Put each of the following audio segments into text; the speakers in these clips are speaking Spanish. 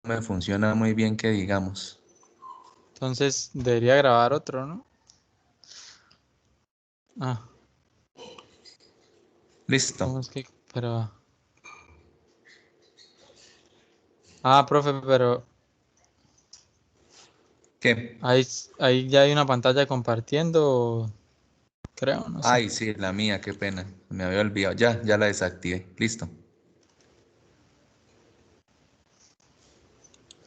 me funciona muy bien que digamos. Entonces debería grabar otro, ¿no? Ah, Listo. ¿cómo es que? Pero... Ah, profe, pero ¿Qué? ahí ya hay una pantalla compartiendo, creo, no sé. Ay, sí, la mía, qué pena. Me había olvidado. Ya la desactivé. Listo.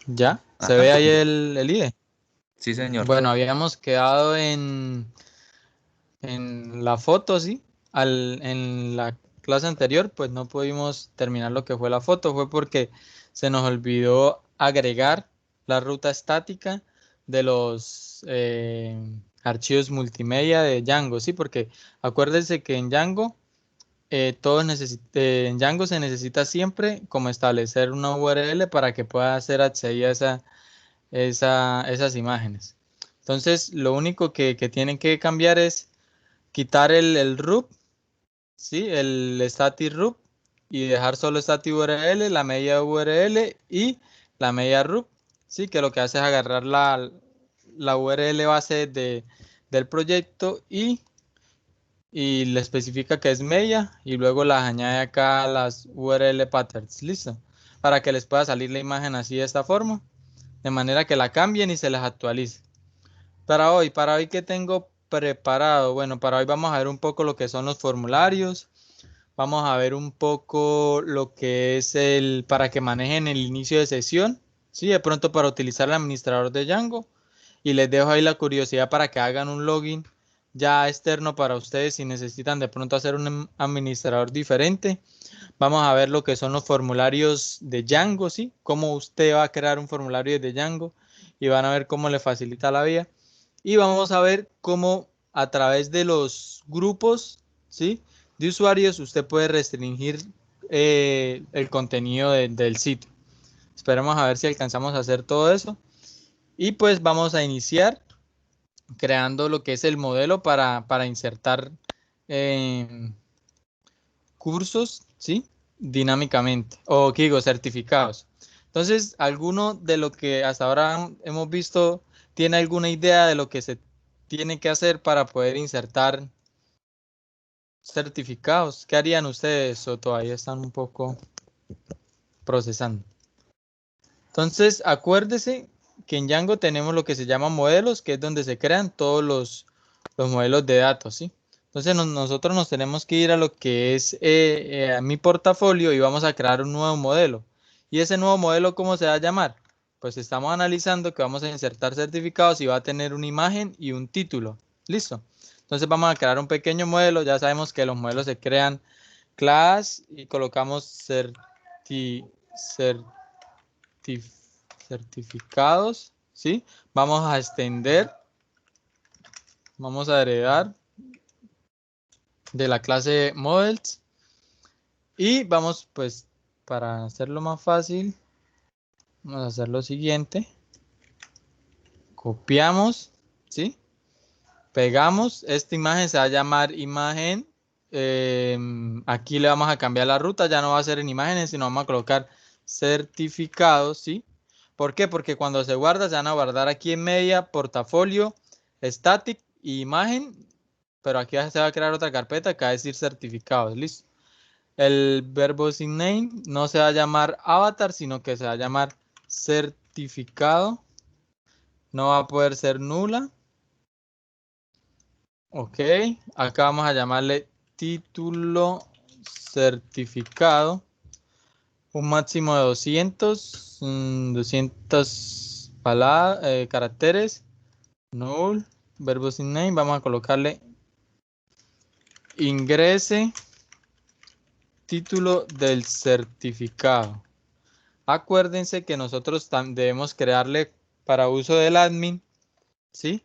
¿Ya? ¿Se ve Ajá. ahí el IDE? Sí, señor. Bueno, habíamos quedado en la foto, ¿sí? En la clase anterior, pues no pudimos terminar lo que fue la foto, fue porque se nos olvidó agregar la ruta estática de los archivos multimedia de Django, ¿sí? Porque acuérdense que en Django, en Django se necesita siempre como establecer una URL para que pueda ser accedida a esas imágenes. Entonces, lo único que tienen que cambiar es quitar el root, ¿sí? El static root y dejar solo static URL, la media URL y la media root, ¿sí? Que lo que hace es agarrar la URL base del proyecto y le especifica que es media y luego las añade acá a las URL patterns, listo, para que les pueda salir la imagen así de esta forma, de manera que la cambien y se les actualice. Para hoy, ¿qué tengo preparado? Bueno, para hoy vamos a ver un poco lo que son los formularios. Vamos a ver un poco lo que es para que manejen el inicio de sesión. Sí, de pronto para utilizar el administrador de Django. Y les dejo ahí la curiosidad para que hagan un login ya externo para ustedes si necesitan de pronto hacer un administrador diferente. Vamos a ver lo que son los formularios de Django, ¿sí? Cómo usted va a crear un formulario de Django y van a ver cómo le facilita la vida. Y vamos a ver cómo a través de los grupos, ¿sí? De usuarios usted puede restringir el contenido del sitio. Esperemos a ver si alcanzamos a hacer todo eso. Y pues vamos a iniciar creando lo que es el modelo para insertar eh, cursos, ¿sí? Dinámicamente, o ¿qué digo? Certificados. Entonces, ¿alguno de lo que hasta ahora hemos visto tiene alguna idea de lo que se tiene que hacer para poder insertar certificados? ¿Qué harían ustedes o todavía están un poco procesando? Entonces, acuérdese que en Django tenemos lo que se llama modelos, que es donde se crean todos los modelos de datos, ¿sí? Entonces, nosotros nos tenemos que ir a lo que es a mi portafolio y vamos a crear un nuevo modelo. ¿Y ese nuevo modelo cómo se va a llamar? Pues estamos analizando que vamos a insertar certificados y va a tener una imagen y un título. ¿Listo? Entonces vamos a crear un pequeño modelo. Ya sabemos que los modelos se crean class y colocamos certi- certificados, ¿sí? Vamos a extender, vamos a heredar de la clase models y vamos pues para hacerlo más fácil, vamos a hacer lo siguiente, copiamos, ¿sí? Pegamos, esta imagen se va a llamar imagen, aquí le vamos a cambiar la ruta, ya no va a ser en imágenes, sino vamos a colocar certificados, ¿sí? ¿Por qué? Porque cuando se guarda, se van a guardar aquí en media, portafolio, static y imagen, pero aquí se va a crear otra carpeta que va a decir certificados, ¿listo? El verbo sin name no se va a llamar avatar, sino que se va a llamar certificado, no va a poder ser nula. Ok, acá vamos a llamarle título certificado, un máximo de 200 caracteres, null, verbo sin name, vamos a colocarle ingrese título del certificado. Acuérdense que nosotros debemos crearle para uso del admin, ¿sí?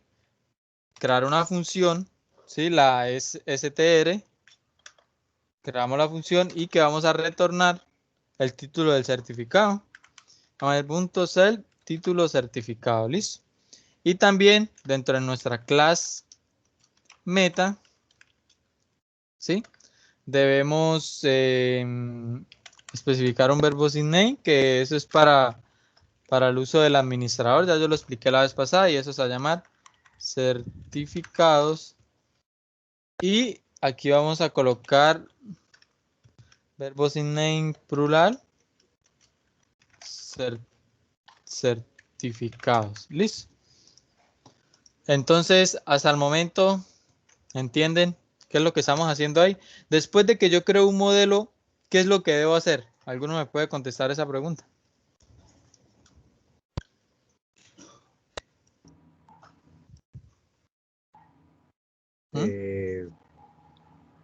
Crear una función, ¿sí? La str, creamos la función y que vamos a retornar el título del certificado. Vamos a ver punto self título certificado, listo. Y también dentro de nuestra clase meta, ¿sí? Debemos especificar un verbo sin name, que eso es para para el uso del administrador. Ya yo lo expliqué la vez pasada y eso se va a llamar certificados. Y aquí vamos a colocar verbos in name plural. Certificados. ¿Listo? Entonces, hasta el momento, ¿entienden qué es lo que estamos haciendo ahí? Después de que yo creo un modelo, ¿qué es lo que debo hacer? ¿Alguno me puede contestar esa pregunta?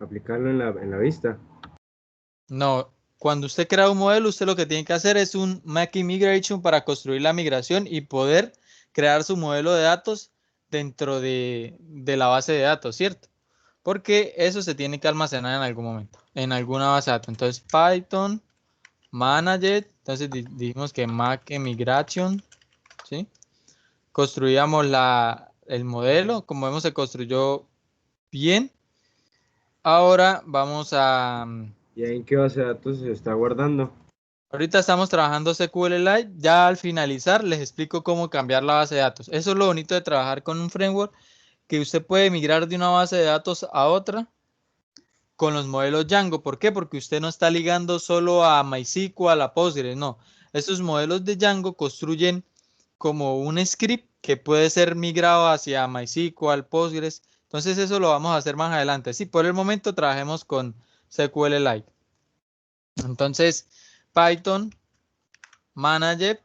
Aplicarlo en la vista. No, cuando usted crea un modelo, usted lo que tiene que hacer es un Mackie Migration para construir la migración y poder crear su modelo de datos dentro de la base de datos, ¿cierto? Porque eso se tiene que almacenar en algún momento, en alguna base de datos. Entonces, Python, Manager, entonces dijimos que Mackie Migration, ¿sí? Construíamos el modelo, como vemos se construyó bien. Ahora vamos a... ¿Y ahí en qué base de datos se está guardando? Ahorita estamos trabajando SQLite, ya al finalizar les explico cómo cambiar la base de datos. Eso es lo bonito de trabajar con un framework, que usted puede migrar de una base de datos a otra con los modelos Django. ¿Por qué? Porque usted no está ligando solo a MySQL, a Postgres, no. Estos modelos de Django construyen como un script que puede ser migrado hacia MySQL, Postgres. Entonces eso lo vamos a hacer más adelante. Sí, por el momento trabajemos con SQLite. Entonces, Python Manager,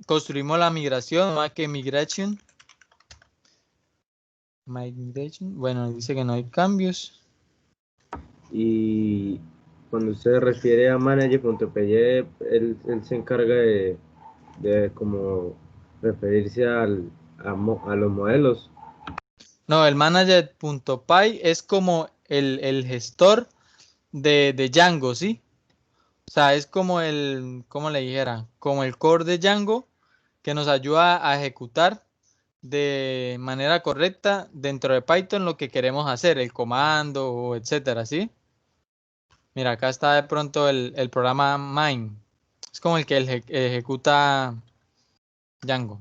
construimos la migración, más que migration. Bueno, dice que no hay cambios. Y cuando usted se refiere a manager.py, él se encarga de como referirse a los modelos. No, el manager.py es como el gestor de Django, ¿sí? O sea, es como ¿cómo le dijera? Como el core de Django que nos ayuda a ejecutar de manera correcta dentro de Python lo que queremos hacer, el comando, o etcétera, ¿sí? Mira, acá está de pronto el programa Mine. Es como el que ejecuta Django.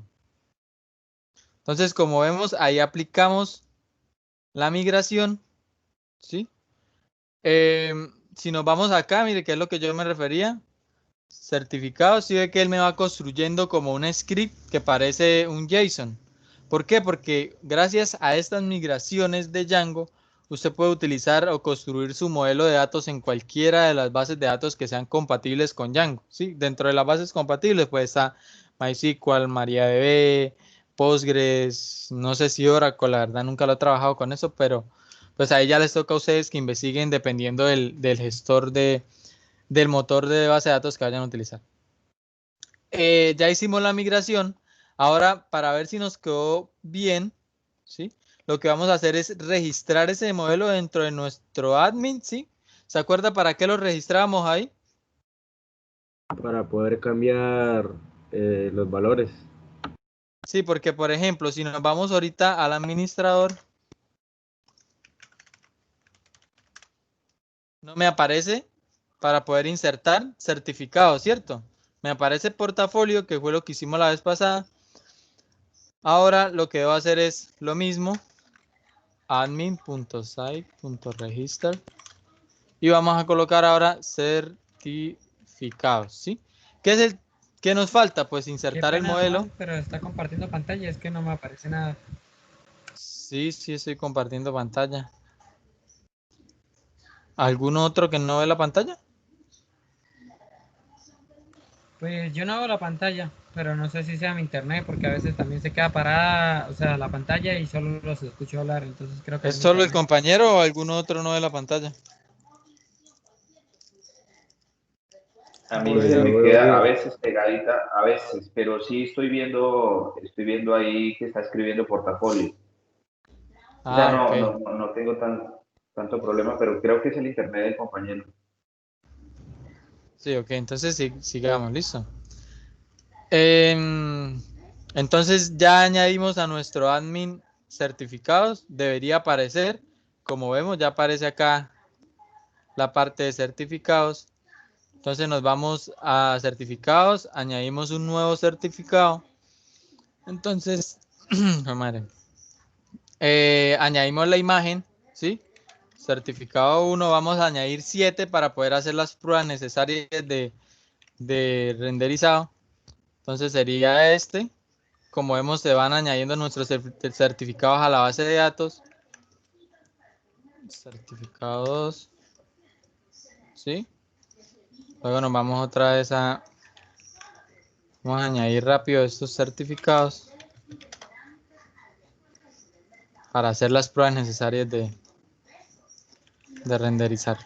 Entonces, como vemos, ahí aplicamos la migración, ¿sí? Si nos vamos acá, mire, que es lo que yo me refería. Certificados, sí ve que él me va construyendo como un script que parece un JSON. ¿Por qué? Porque gracias a estas migraciones de Django, usted puede utilizar o construir su modelo de datos en cualquiera de las bases de datos que sean compatibles con Django, ¿sí? Dentro de las bases compatibles, pues está MySQL, MariaDB, Postgres, no sé si Oracle, la verdad nunca lo he trabajado con eso, pero pues ahí ya les toca a ustedes que investiguen dependiendo del gestor del motor de base de datos que vayan a utilizar. Ya hicimos la migración. Ahora, para ver si nos quedó bien, ¿sí? Lo que vamos a hacer es registrar ese modelo dentro de nuestro admin, ¿sí? ¿Se acuerda para qué lo registramos ahí? Para poder cambiar los valores. Sí, porque por ejemplo, si nos vamos ahorita al administrador, no me aparece para poder insertar certificado, ¿cierto? Me aparece portafolio, que fue lo que hicimos la vez pasada. Ahora lo que debo hacer es lo mismo, admin.site.register, y vamos a colocar ahora certificados, ¿sí? ¿Qué nos falta? Pues Qué insertar el pena, modelo. Juan, pero está compartiendo pantalla, es que no me aparece nada. Sí, estoy compartiendo pantalla. ¿Algún otro que no ve la pantalla? Pues yo no veo la pantalla, pero no sé si sea mi internet, porque a veces también se queda parada, o sea, la pantalla y solo los escucho hablar, entonces creo que ¿Es es mi solo el internet. compañero o algún otro no ve la pantalla? A mí Voy Pues se yo a... lo me veo queda a bien. veces pegadita, a veces, pero sí estoy viendo ahí que está escribiendo portafolio. O sea, Ah, ok. no tengo tanto problema, pero creo que es el internet del compañero. Sí, ok, entonces sí, sigamos, listo. Em, entonces ya añadimos a nuestro admin certificados. Debería aparecer, como vemos, ya aparece acá la parte de certificados. Entonces nos vamos a certificados, añadimos un nuevo certificado. Entonces, madre, añadimos la imagen, ¿sí? Certificado 1, vamos a añadir 7 para poder hacer las pruebas necesarias de renderizado. Entonces sería este. Como vemos, se van añadiendo nuestros certificados a la base de datos. Certificados. ¿Sí? Luego nos vamos otra vez a... Vamos a añadir rápido estos certificados para hacer las pruebas necesarias de renderizar.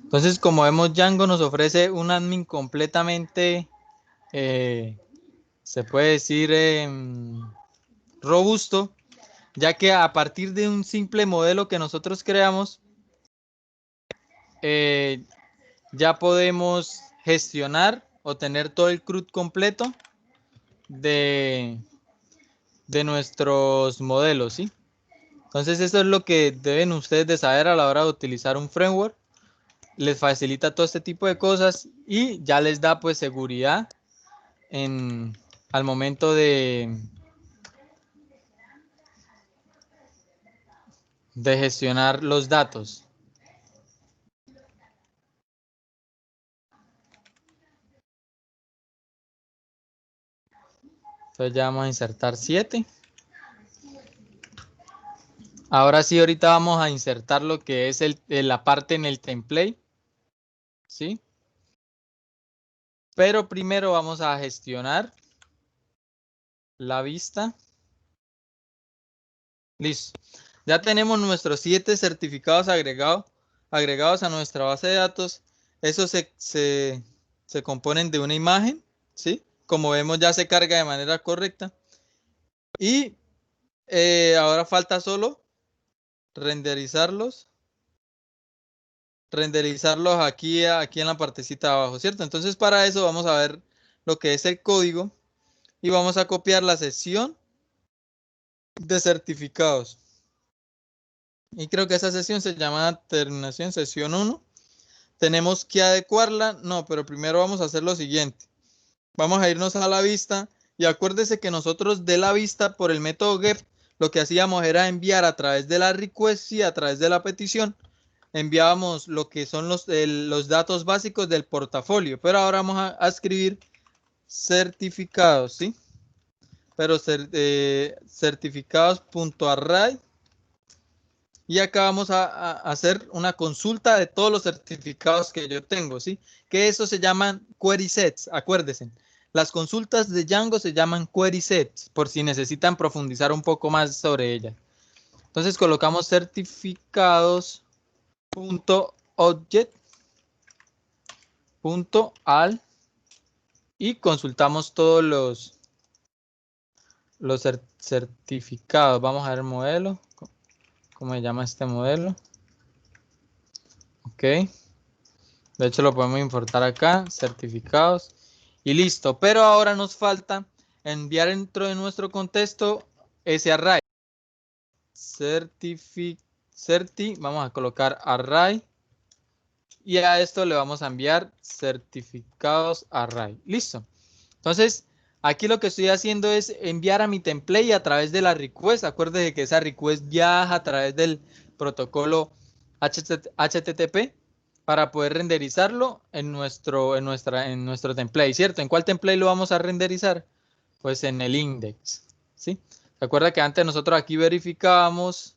Entonces, como vemos, Django nos ofrece un admin completamente, se puede decir, robusto, ya que a partir de un simple modelo que nosotros creamos, ya podemos gestionar o tener todo el CRUD completo de nuestros modelos, ¿sí? Entonces, eso es lo que deben ustedes de saber a la hora de utilizar un framework. Les facilita todo este tipo de cosas y ya les da pues seguridad al momento de gestionar los datos. Entonces ya vamos a insertar 7. Ahora sí, ahorita vamos a insertar lo que es la parte en el template, ¿sí? Pero primero vamos a gestionar la vista. Listo. Ya tenemos nuestros 7 certificados agregados a nuestra base de datos. Esos se componen de una imagen, ¿sí? Como vemos, ya se carga de manera correcta. Y ahora falta solo renderizarlos aquí en la partecita de abajo, ¿cierto? Entonces, para eso vamos a ver lo que es el código y vamos a copiar la sección de certificados. Y creo que esa sesión se llama terminación sesión 1. Tenemos que adecuarla. No, pero primero vamos a hacer lo siguiente. Vamos a irnos a la vista. Y acuérdese que nosotros de la vista, por el método get, lo que hacíamos era enviar a través de la request y a través de la petición, enviábamos lo que son los datos básicos del portafolio. Pero ahora vamos a escribir certificados, ¿sí? Pero certificados.array. Y acá vamos a hacer una consulta de todos los certificados que yo tengo, ¿sí? Que eso se llaman query sets, acuérdense. Las consultas de Django se llaman query sets, por si necesitan profundizar un poco más sobre ellas. Entonces colocamos certificados.object.al y consultamos todos los certificados. Vamos a ver el modelo. ¿Cómo se llama este modelo? Ok. De hecho, lo podemos importar acá, certificados. Y listo. Pero ahora nos falta enviar dentro de nuestro contexto ese array. Vamos a colocar array. Y a esto le vamos a enviar certificados array. Listo. Entonces, aquí lo que estoy haciendo es enviar a mi template a través de la request. Acuérdense que esa request viaja a través del protocolo HTTP para poder renderizarlo en nuestro template, ¿cierto? ¿En cuál template lo vamos a renderizar? Pues en el index, ¿sí? ¿Se acuerda que antes nosotros aquí verificábamos?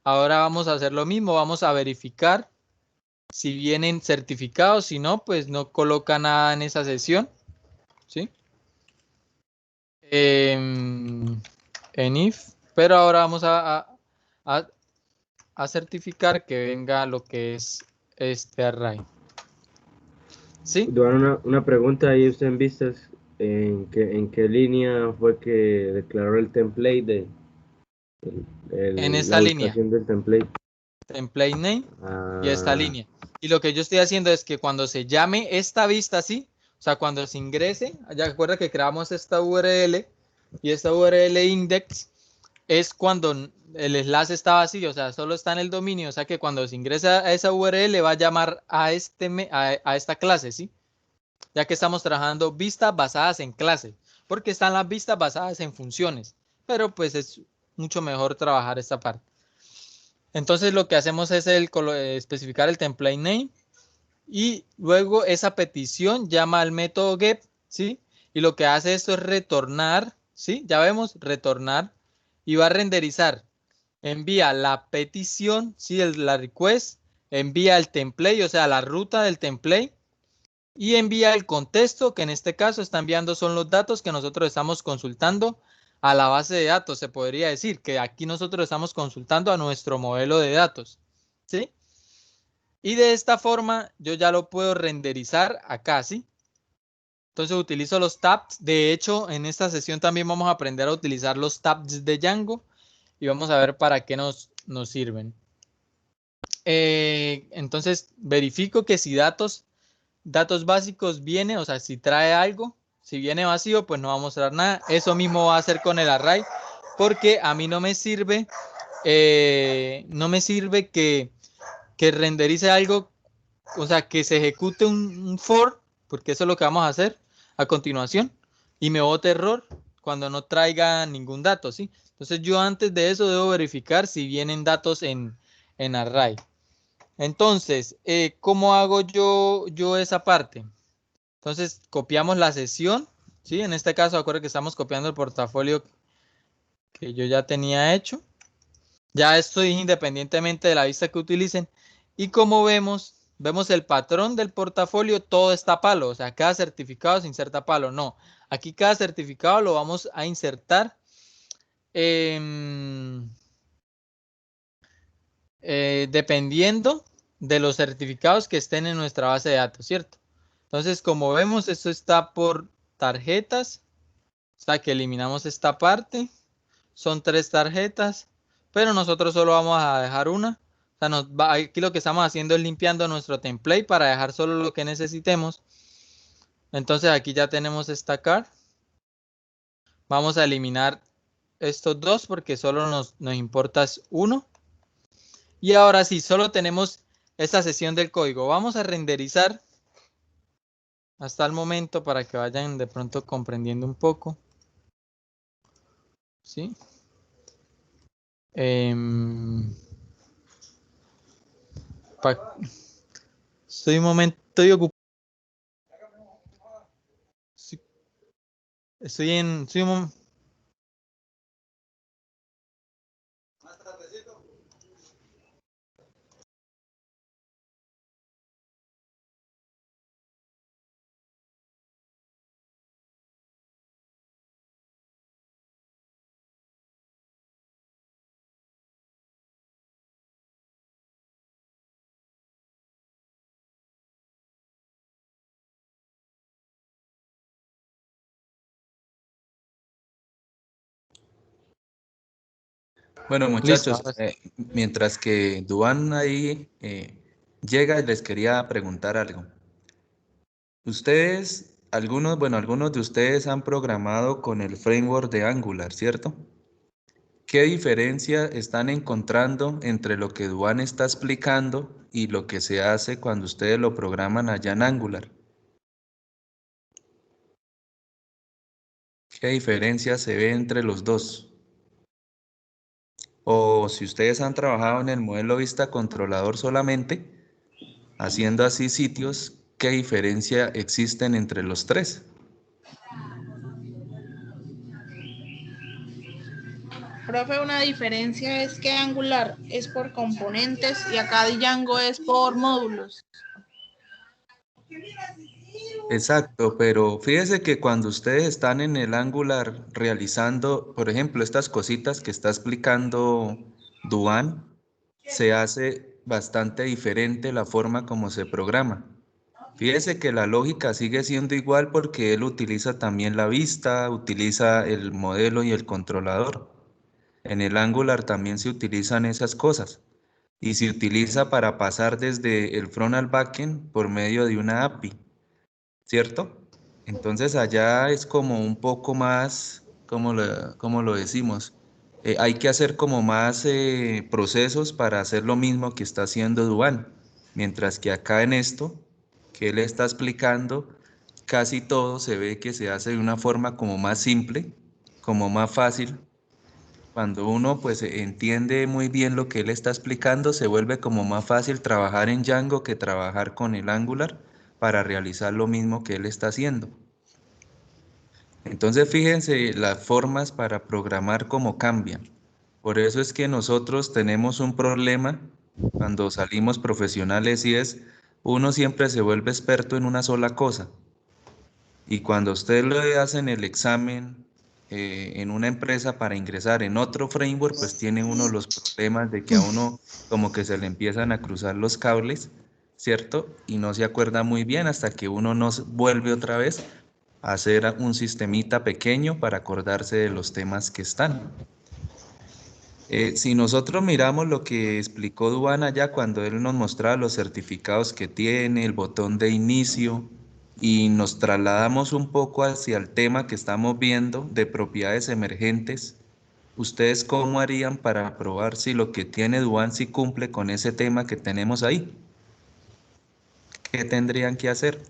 Ahora vamos a hacer lo mismo, vamos a verificar si vienen certificados, si no, pues no coloca nada en esa sesión, ¿sí? En if, pero ahora vamos a certificar que venga lo que es este array. ¿Sí? Una pregunta ahí usted en vistas, ¿en qué línea fue que declaró el template en esta la línea. ubicación del template? Template name y esta línea. Y lo que yo estoy haciendo es que cuando se llame esta vista así, o sea, cuando se ingrese, ya recuerda que creamos esta URL y esta URL index, es cuando el enlace está vacío, o sea, solo está en el dominio, o sea que cuando se ingresa a esa URL va a llamar a esta clase, ¿sí? Ya que estamos trabajando vistas basadas en clase, porque están las vistas basadas en funciones, pero pues es mucho mejor trabajar esta parte. Entonces lo que hacemos es especificar el template name y luego esa petición llama al método get, ¿sí? Y lo que hace esto es retornar, ¿sí? Ya vemos, retornar y va a renderizar. Envía la petición, ¿sí? La request, envía el template, o sea, la ruta del template y envía el contexto, que en este caso está enviando son los datos que nosotros estamos consultando a la base de datos. Se podría decir que aquí nosotros estamos consultando a nuestro modelo de datos, ¿sí? Y de esta forma yo ya lo puedo renderizar acá, ¿sí? Entonces utilizo los tabs. De hecho, en esta sesión también vamos a aprender a utilizar los tabs de Django y vamos a ver para qué nos sirven. Entonces verifico que si datos básicos viene, o sea, si trae algo, si viene vacío, pues no va a mostrar nada. Eso mismo va a hacer con el array, porque a mí no me sirve que renderice algo, o sea, que se ejecute un for, porque eso es lo que vamos a hacer a continuación, y me bote error cuando no traiga ningún dato, ¿sí? Entonces yo antes de eso debo verificar si vienen datos en array. Entonces, ¿cómo hago yo esa parte? Entonces, copiamos la sesión, ¿sí? En este caso, acuérdense que estamos copiando el portafolio que yo ya tenía hecho. Ya esto es independientemente de la vista que utilicen. Y como vemos el patrón del portafolio, todo está palo. O sea, cada certificado se inserta palo. No, aquí cada certificado lo vamos a insertar dependiendo de los certificados que estén en nuestra base de datos, ¿cierto? Entonces, como vemos, esto está por tarjetas. O sea, que eliminamos esta parte. Son 3 tarjetas, pero nosotros solo vamos a dejar una. O sea, aquí lo que estamos haciendo es limpiando nuestro template para dejar solo lo que necesitemos. Entonces aquí ya tenemos esta card. Vamos a eliminar estos dos porque solo nos importa uno. Y ahora sí, solo tenemos esta sesión del código. Vamos a renderizar hasta el momento para que vayan de pronto comprendiendo un poco. ¿Sí? Estoy un momento, estoy ocupado. Estoy un momento. Bueno, Listo. muchachos, mientras que Duan ahí llega, les quería preguntar algo. Ustedes, algunos de ustedes han programado con el framework de Angular, ¿cierto? ¿Qué diferencia están encontrando entre lo que Duan está explicando y lo que se hace cuando ustedes lo programan allá en Angular? ¿Qué diferencia se ve entre los dos? O si ustedes han trabajado en el modelo vista controlador solamente, haciendo así sitios, ¿qué diferencia existen entre los tres? Profe, una diferencia es que Angular es por componentes y acá Django es por módulos. Exacto, pero fíjese que cuando ustedes están en el Angular realizando, por ejemplo, estas cositas que está explicando Duan, se hace bastante diferente la forma como se programa. Fíjese que la lógica sigue siendo igual porque él utiliza también la vista, utiliza el modelo y el controlador. En el Angular también se utilizan esas cosas y se utiliza para pasar desde el front al backend por medio de una API, ¿cierto? Entonces allá es como un poco más, ¿cómo lo decimos? hay que hacer como más procesos para hacer lo mismo que está haciendo Duan. Mientras que acá en esto que él está explicando, casi todo se ve que se hace de una forma como más simple, como más fácil. Cuando uno pues entiende muy bien lo que él está explicando, se vuelve como más fácil trabajar en Django que trabajar con el Angular para realizar lo mismo que él está haciendo. Entonces fíjense las formas para programar cómo cambian. Por eso es que nosotros tenemos un problema cuando salimos profesionales y es, uno siempre se vuelve experto en una sola cosa. Y cuando usted le hacen el examen en una empresa para ingresar en otro framework, pues tiene uno los problemas de que a uno como que se le empiezan a cruzar los cables, ¿cierto? Y no se acuerda muy bien hasta que uno no vuelve otra vez a hacer un sistemita pequeño para acordarse de los temas que están. Si nosotros miramos lo que explicó Duan allá cuando él nos mostraba los certificados que tiene, el botón de inicio, y nos trasladamos un poco hacia el tema que estamos viendo de propiedades emergentes, ¿ustedes cómo harían para probar si lo que tiene Duan sí cumple con ese tema que tenemos ahí? ¿Qué tendrían que hacer?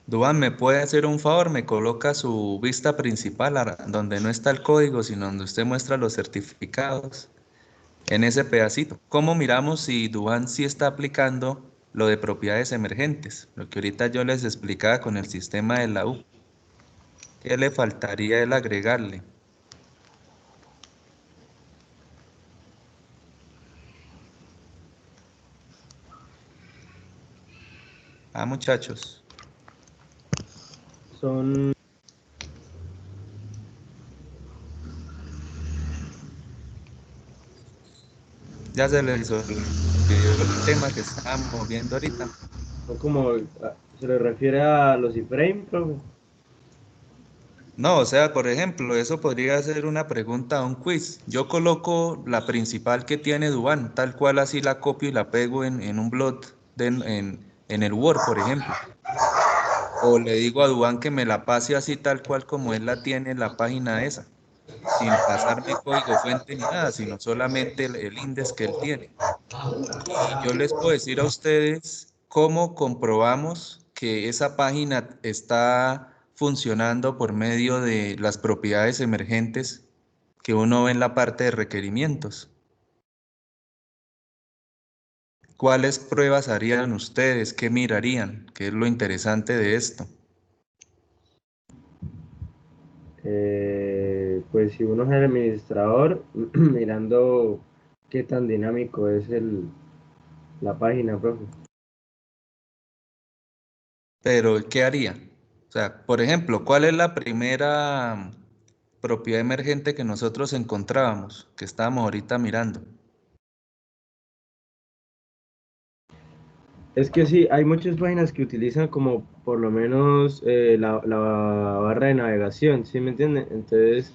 Duan, ¿me puede hacer un favor? Me coloca su vista principal donde no está el código, sino donde usted muestra los certificados, en ese pedacito. ¿Cómo miramos si Duan sí está aplicando lo de propiedades emergentes? Lo que ahorita yo les explicaba con el sistema de la U. ¿Qué le faltaría el agregarle? Ah, muchachos. Son, Ya se les olvidó el tema que estábamos viendo ahorita. son como, se le refiere a los iframe, profe. No, o sea, por ejemplo, eso podría ser una pregunta a un quiz. Yo coloco la principal que tiene Duan, tal cual así la copio y la pego en un blot en el Word, por ejemplo. O le digo a Duan que me la pase así tal cual como él la tiene en la página esa, sin pasarme código fuente ni nada, sino solamente el índice que él tiene. Y yo les puedo decir a ustedes cómo comprobamos que esa página está funcionando por medio de las propiedades emergentes que uno ve en la parte de requerimientos. ¿Cuáles pruebas harían ustedes? ¿Qué mirarían? ¿Qué es lo interesante de esto? Pues si uno es el administrador, mirando qué tan dinámico es la página, profe. Pero, ¿qué haría? O sea, por ejemplo, ¿cuál es la primera propiedad emergente que nosotros encontrábamos, que estábamos ahorita mirando? Es que sí, hay muchas páginas que utilizan como por lo menos la barra de navegación, ¿sí me entienden? Entonces,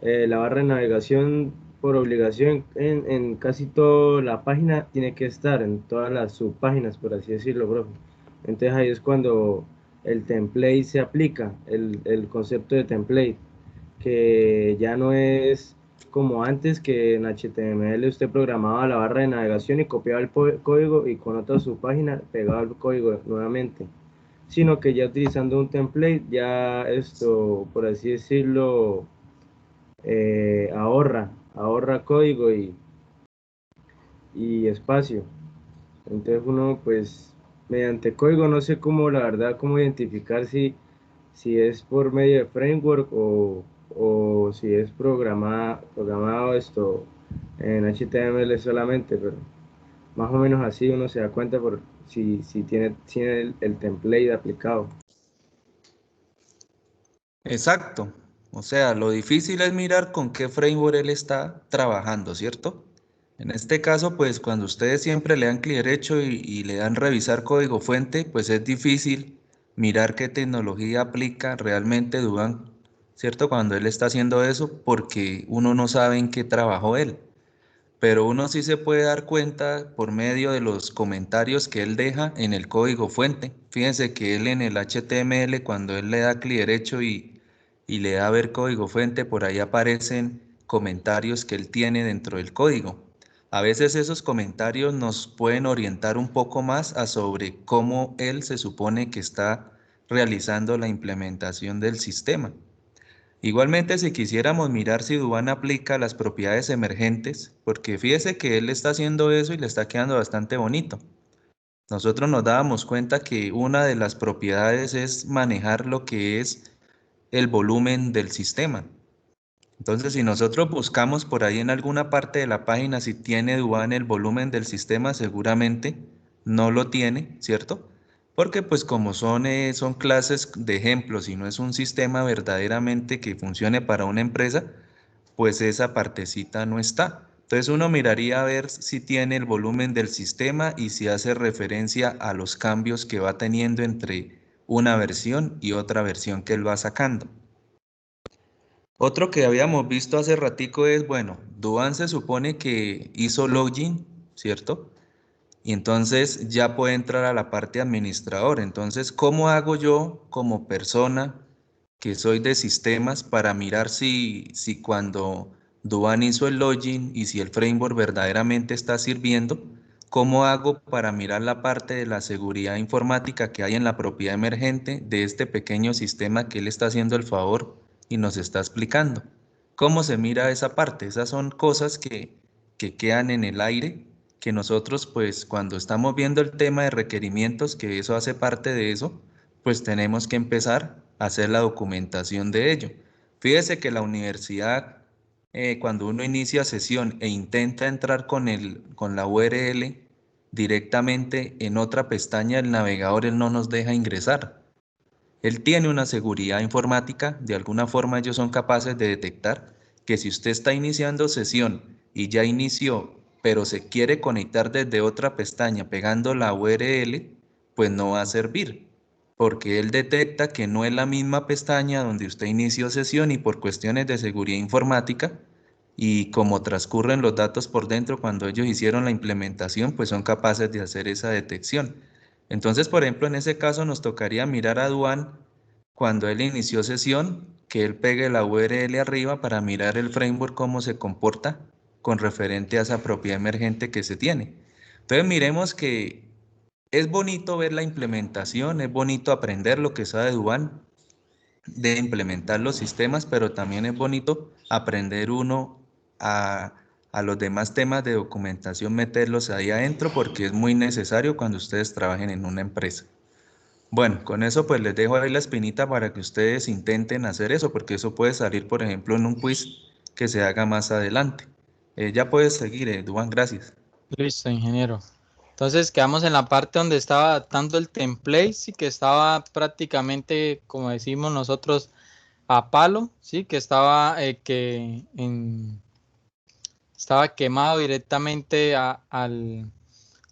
la barra de navegación por obligación en casi toda la página tiene que estar, en todas las subpáginas, por así decirlo, profe. Entonces ahí es cuando el template se aplica, el concepto de template, que ya no es como antes que en HTML usted programaba la barra de navegación y copiaba el código y con otra subpágina pegaba el código nuevamente, sino que ya utilizando un template ya esto, por así decirlo, ahorra código y espacio. Entonces uno pues mediante código no sé cómo la verdad cómo identificar si es por medio de framework o si es programado esto en HTML solamente, pero más o menos así uno se da cuenta por si tiene el template aplicado. Exacto. O sea, lo difícil es mirar con qué framework él está trabajando, ¿cierto? En este caso, pues cuando ustedes siempre le dan clic derecho y le dan revisar código fuente, pues es difícil mirar qué tecnología aplica realmente Dugan, ¿cierto? Cuando él está haciendo eso, porque uno no sabe en qué trabajó él. pero uno sí se puede dar cuenta por medio de los comentarios que él deja en el código fuente. Fíjense que él en el HTML, cuando él le da clic derecho y le da a ver código fuente, por ahí aparecen comentarios que él tiene dentro del código. A veces esos comentarios nos pueden orientar un poco más a sobre cómo él se supone que está realizando la implementación del sistema. Igualmente, si quisiéramos mirar si Duan aplica las propiedades emergentes, porque fíjese que él está haciendo eso y le está quedando bastante bonito. Nosotros nos dábamos cuenta que una de las propiedades es manejar lo que es el volumen del sistema. Entonces, si nosotros buscamos por ahí en alguna parte de la página si tiene Duan el volumen del sistema, seguramente no lo tiene, ¿cierto? Porque pues como son clases de ejemplos y no es un sistema verdaderamente que funcione para una empresa, pues esa partecita no está. Entonces uno miraría a ver si tiene el volumen del sistema y si hace referencia a los cambios que va teniendo entre una versión y otra versión que él va sacando. Otro que habíamos visto hace ratico es, bueno, Duan se supone que hizo login, ¿cierto? Y entonces ya puede entrar a la parte administrador. Entonces, ¿cómo hago yo como persona que soy de sistemas para mirar si cuando Duan hizo el login y si el framework verdaderamente está sirviendo? ¿Cómo hago para mirar la parte de la seguridad informática que hay en la propiedad emergente de este pequeño sistema que él está haciendo el favor y nos está explicando? ¿Cómo se mira esa parte? Esas son cosas que quedan en el aire, que nosotros pues cuando estamos viendo el tema de requerimientos, que eso hace parte de eso, pues tenemos que empezar a hacer la documentación de ello. Fíjese que la universidad, cuando uno inicia sesión e intenta entrar con la URL directamente en otra pestaña del navegador, él no nos deja ingresar. Él tiene una seguridad informática, de alguna forma ellos son capaces de detectar que si usted está iniciando sesión y ya inició, pero se quiere conectar desde otra pestaña pegando la URL, pues no va a servir, porque él detecta que no es la misma pestaña donde usted inició sesión y por cuestiones de seguridad informática y como transcurren los datos por dentro cuando ellos hicieron la implementación, pues son capaces de hacer esa detección. Entonces, por ejemplo, en ese caso nos tocaría mirar a Duan cuando él inició sesión, que él pegue la URL arriba para mirar el framework cómo se comporta con referente a esa propiedad emergente que se tiene. Entonces miremos que es bonito ver la implementación, es bonito aprender lo que sabe Duan de implementar los sistemas, pero también es bonito aprender uno a los demás temas de documentación, meterlos ahí adentro porque es muy necesario cuando ustedes trabajen en una empresa. Bueno, con eso pues les dejo ahí la espinita para que ustedes intenten hacer eso, porque eso puede salir, por ejemplo, en un quiz que se haga más adelante. Ya puedes seguir, Duan, gracias. Listo, ingeniero. Entonces quedamos en la parte donde estaba adaptando el template, sí, que estaba prácticamente, como decimos nosotros, a palo, sí, que estaba estaba quemado directamente a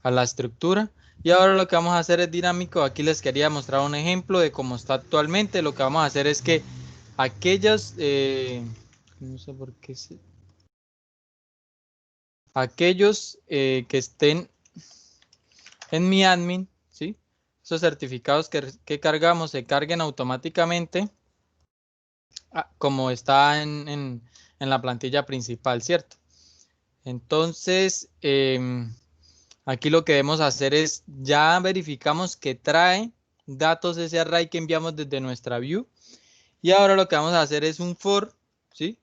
la estructura. Y ahora lo que vamos a hacer es dinámico. Aquí les quería mostrar un ejemplo de cómo está actualmente. Lo que vamos a hacer es que aquellos, no sé por qué aquellos que estén en mi admin, ¿sí? Esos certificados que cargamos se carguen automáticamente como está en la plantilla principal, ¿cierto? Entonces, aquí lo que debemos hacer es, ya verificamos que trae datos ese array que enviamos desde nuestra view. Y ahora lo que vamos a hacer es un for, ¿sí?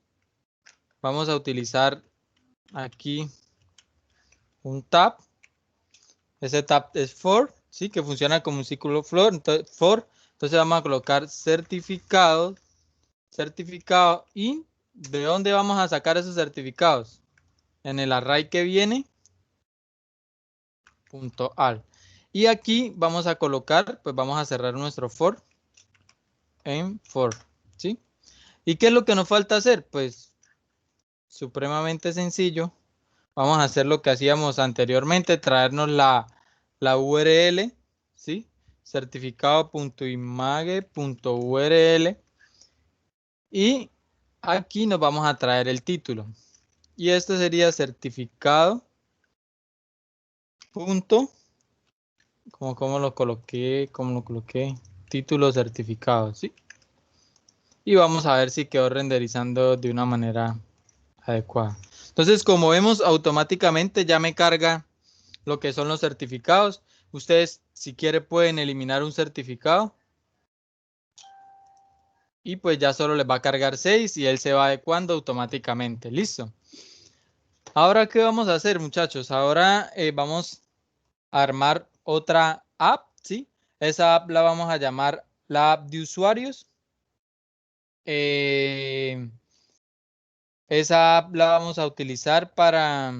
Vamos a utilizar aquí un tab. Ese tab es for, ¿sí? Que funciona como un círculo for. Entonces vamos a colocar certificado y ¿de dónde vamos a sacar esos certificados? En el array que viene, .al. Y aquí vamos a colocar, pues vamos a cerrar nuestro for en for, ¿sí? ¿Y qué es lo que nos falta hacer? Pues supremamente sencillo. Vamos a hacer lo que hacíamos anteriormente, traernos la URL, ¿sí? Certificado.image.url y aquí nos vamos a traer el título. Y esto sería certificado. Punto. ¿Cómo lo coloqué? Título certificado, ¿sí? Y vamos a ver si quedó renderizando de una manera adecuada. Entonces, como vemos, automáticamente ya me carga lo que son los certificados. Ustedes, si quieren, pueden eliminar un certificado. Y pues ya solo les va a cargar 6 y él se va adecuando automáticamente. Listo. Ahora, ¿qué vamos a hacer, muchachos? Ahora vamos a armar otra app, ¿sí? Esa app la vamos a llamar la app de usuarios. Esa app la vamos a utilizar para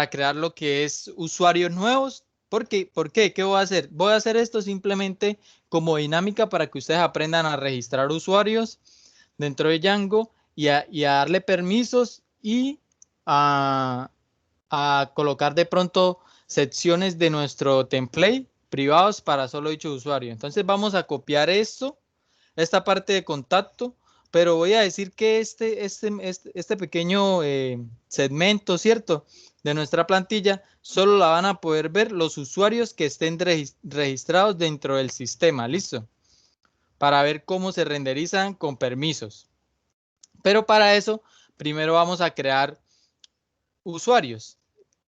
crear lo que es usuarios nuevos. ¿Por qué? ¿Qué voy a hacer? Voy a hacer esto simplemente como dinámica para que ustedes aprendan a registrar usuarios dentro de Django y a darle permisos y a colocar de pronto secciones de nuestro template privados para solo dicho usuario. Entonces vamos a copiar esta parte de contacto, pero voy a decir que este pequeño segmento, ¿cierto?, de nuestra plantilla, solo la van a poder ver los usuarios que estén registrados dentro del sistema, ¿listo? Para ver cómo se renderizan con permisos. Pero para eso, primero vamos a crear usuarios.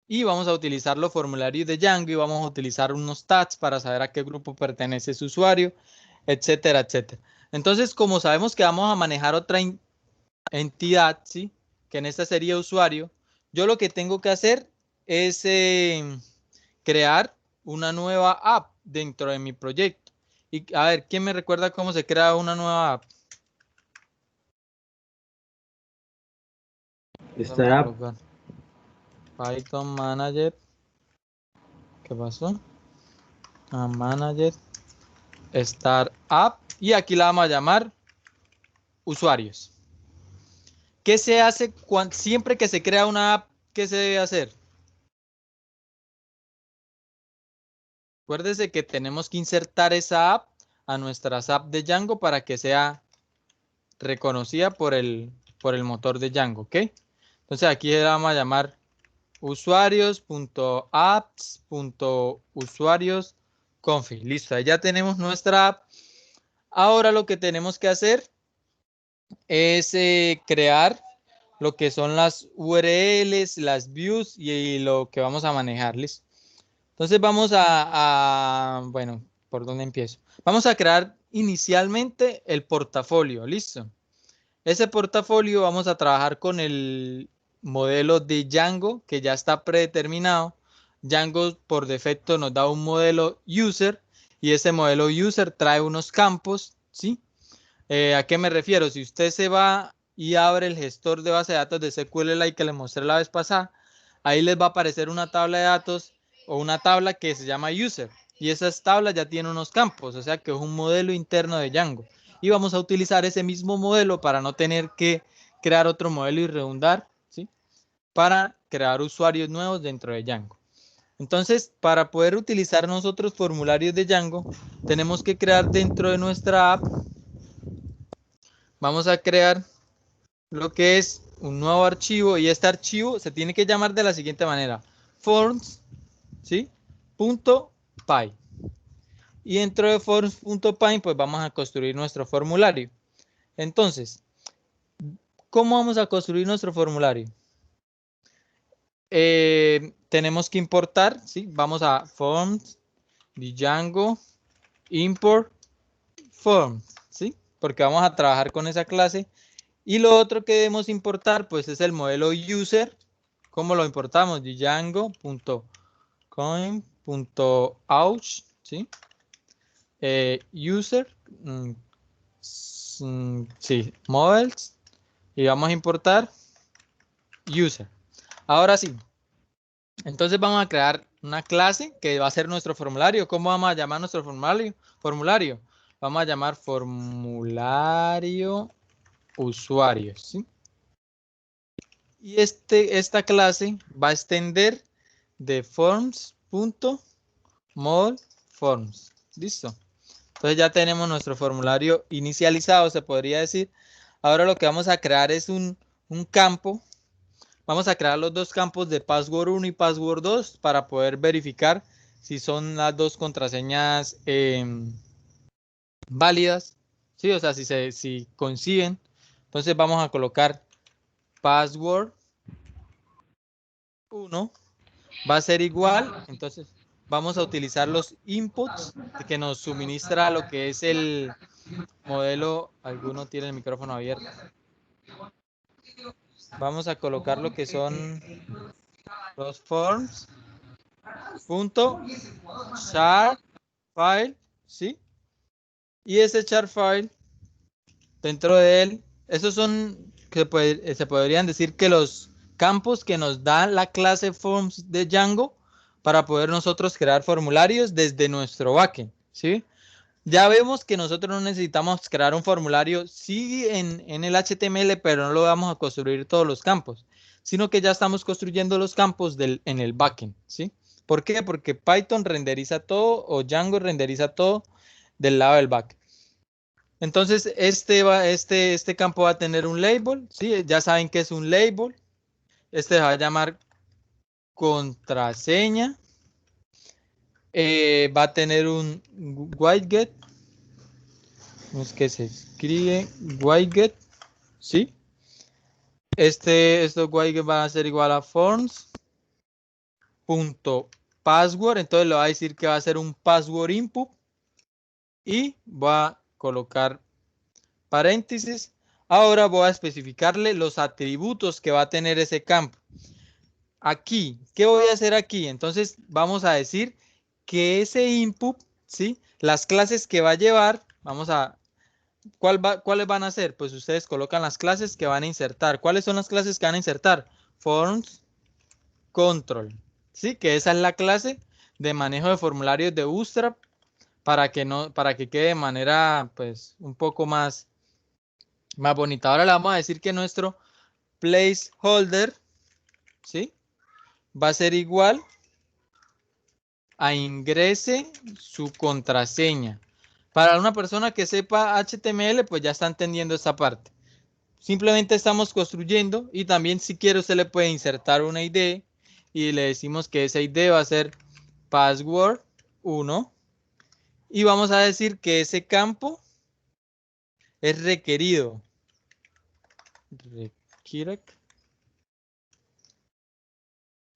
Y vamos a utilizar los formularios de Django y vamos a utilizar unos tags para saber a qué grupo pertenece ese usuario, etcétera, etcétera. Entonces, como sabemos que vamos a manejar otra entidad, ¿sí?, que en esta sería usuario, yo lo que tengo que hacer es crear una nueva app dentro de mi proyecto. Y a ver, ¿quién me recuerda cómo se crea una nueva app? Startup. Python Manager. ¿Qué pasó? Manager. Startup. Y aquí la vamos a llamar usuarios. ¿Qué se hace siempre que se crea una app? ¿Qué se debe hacer? Acuérdese que tenemos que insertar esa app a nuestras apps de Django para que sea reconocida por el motor de Django, ¿ok? Entonces aquí le vamos a llamar usuarios.apps.usuarios.config. Listo, ahí ya tenemos nuestra app. Ahora lo que tenemos que hacer es crear lo que son las URLs, las views y lo que vamos a manejar. ¿Listo? Entonces vamos bueno, ¿por dónde empiezo? Vamos a crear inicialmente el portafolio. ¿Listo? Ese portafolio vamos a trabajar con el modelo de Django que ya está predeterminado. Django por defecto nos da un modelo user y ese modelo user trae unos campos, ¿sí? ¿A qué me refiero? Si usted se va y abre el gestor de base de datos de SQLite que les mostré la vez pasada, ahí les va a aparecer una tabla de datos o una tabla que se llama user y esas tablas ya tienen unos campos, o sea que es un modelo interno de Django y vamos a utilizar ese mismo modelo para no tener que crear otro modelo y redundar, ¿sí?, para crear usuarios nuevos dentro de Django. Entonces, para poder utilizar nosotros formularios de Django, tenemos que crear dentro de nuestra app. Vamos a crear lo que es un nuevo archivo y este archivo se tiene que llamar de la siguiente manera: forms, ¿sí?, .py. Y dentro de forms.py pues vamos a construir nuestro formulario. Entonces, ¿cómo vamos a construir nuestro formulario? Tenemos que importar, ¿sí? Vamos a forms de Django import forms, ¿sí? Porque vamos a trabajar con esa clase. Y lo otro que debemos importar pues es el modelo user. ¿Cómo lo importamos? Django.coin.ouch, ¿sí? User, sí, models, y vamos a importar user. Ahora sí, entonces vamos a crear una clase que va a ser nuestro formulario. ¿Cómo vamos a llamar nuestro formulario? Vamos a llamar formulario usuarios, ¿sí? Y esta clase va a extender de forms.modForms. ¿Listo? Entonces ya tenemos nuestro formulario inicializado, se podría decir. Ahora lo que vamos a crear es un campo, vamos a crear los dos campos de password 1 y password 2 para poder verificar si son las dos contraseñas válidas, ¿sí? O sea, si coinciden. Entonces vamos a colocar password 1 va a ser igual, entonces vamos a utilizar los inputs que nos suministra lo que es el modelo. Alguno tiene el micrófono abierto. Vamos a colocar lo que son los forms punto char file, ¿sí? Y ese char file, dentro de él, esos son, se podrían decir que los campos que nos da la clase forms de Django para poder nosotros crear formularios desde nuestro backend, ¿sí? Ya vemos que nosotros no necesitamos crear un formulario, sí en el HTML, pero no lo vamos a construir todos los campos, sino que ya estamos construyendo los campos en el backend, ¿sí? ¿Por qué? Porque Python renderiza todo o Django renderiza todo del lado del backend. Entonces, este campo va a tener un label, ¿sí? Ya saben que es un label. Este se va a llamar contraseña. Va a tener un widget. Es que se escribe widget, ¿sí? Estos widgets van a ser igual a forms.password. Entonces le va a decir que va a ser un password input. Y voy a colocar paréntesis. Ahora voy a especificarle los atributos que va a tener ese campo. Aquí, ¿qué voy a hacer aquí? Entonces vamos a decir que ese input, ¿sí? Las clases que va a llevar, ¿cuáles van a ser? Pues ustedes colocan las clases que van a insertar. ¿Cuáles son las clases que van a insertar? Forms control, ¿sí? Que esa es la clase de manejo de formularios de Bootstrap para que quede de manera, pues, un poco más bonita. Ahora le vamos a decir que nuestro placeholder, ¿sí? Va a ser igual a ingrese su contraseña. Para una persona que sepa HTML, pues ya está entendiendo esta parte. Simplemente estamos construyendo y también si quiere usted le puede insertar una ID y le decimos que esa ID va a ser password 1 y vamos a decir que ese campo es requerido.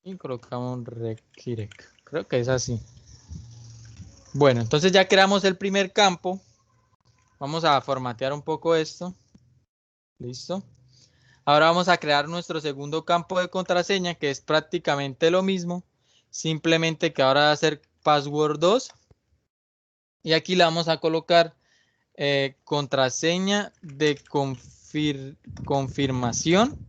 Y colocamos requiere. Creo que es así. Bueno, entonces ya creamos el primer campo. Vamos a formatear un poco esto. Listo. Ahora vamos a crear nuestro segundo campo de contraseña, que es prácticamente lo mismo. Simplemente que ahora va a ser password 2. Y aquí le vamos a colocar contraseña de confirmación.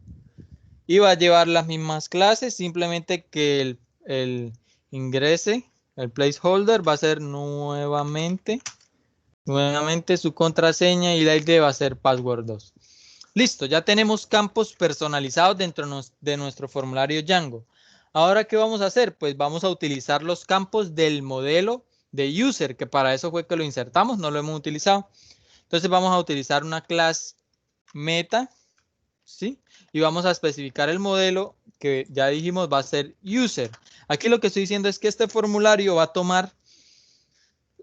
Y va a llevar las mismas clases, simplemente que el ingrese, el placeholder va a ser nuevamente su contraseña y la ID va a ser password 2. Listo, ya tenemos campos personalizados dentro de nuestro formulario Django. Ahora, ¿qué vamos a hacer? Pues vamos a utilizar los campos del modelo de user, que para eso fue que lo insertamos, no lo hemos utilizado. Entonces vamos a utilizar una clase meta, ¿sí? Y vamos a especificar el modelo que ya dijimos va a ser user. Aquí lo que estoy diciendo es que este formulario va a tomar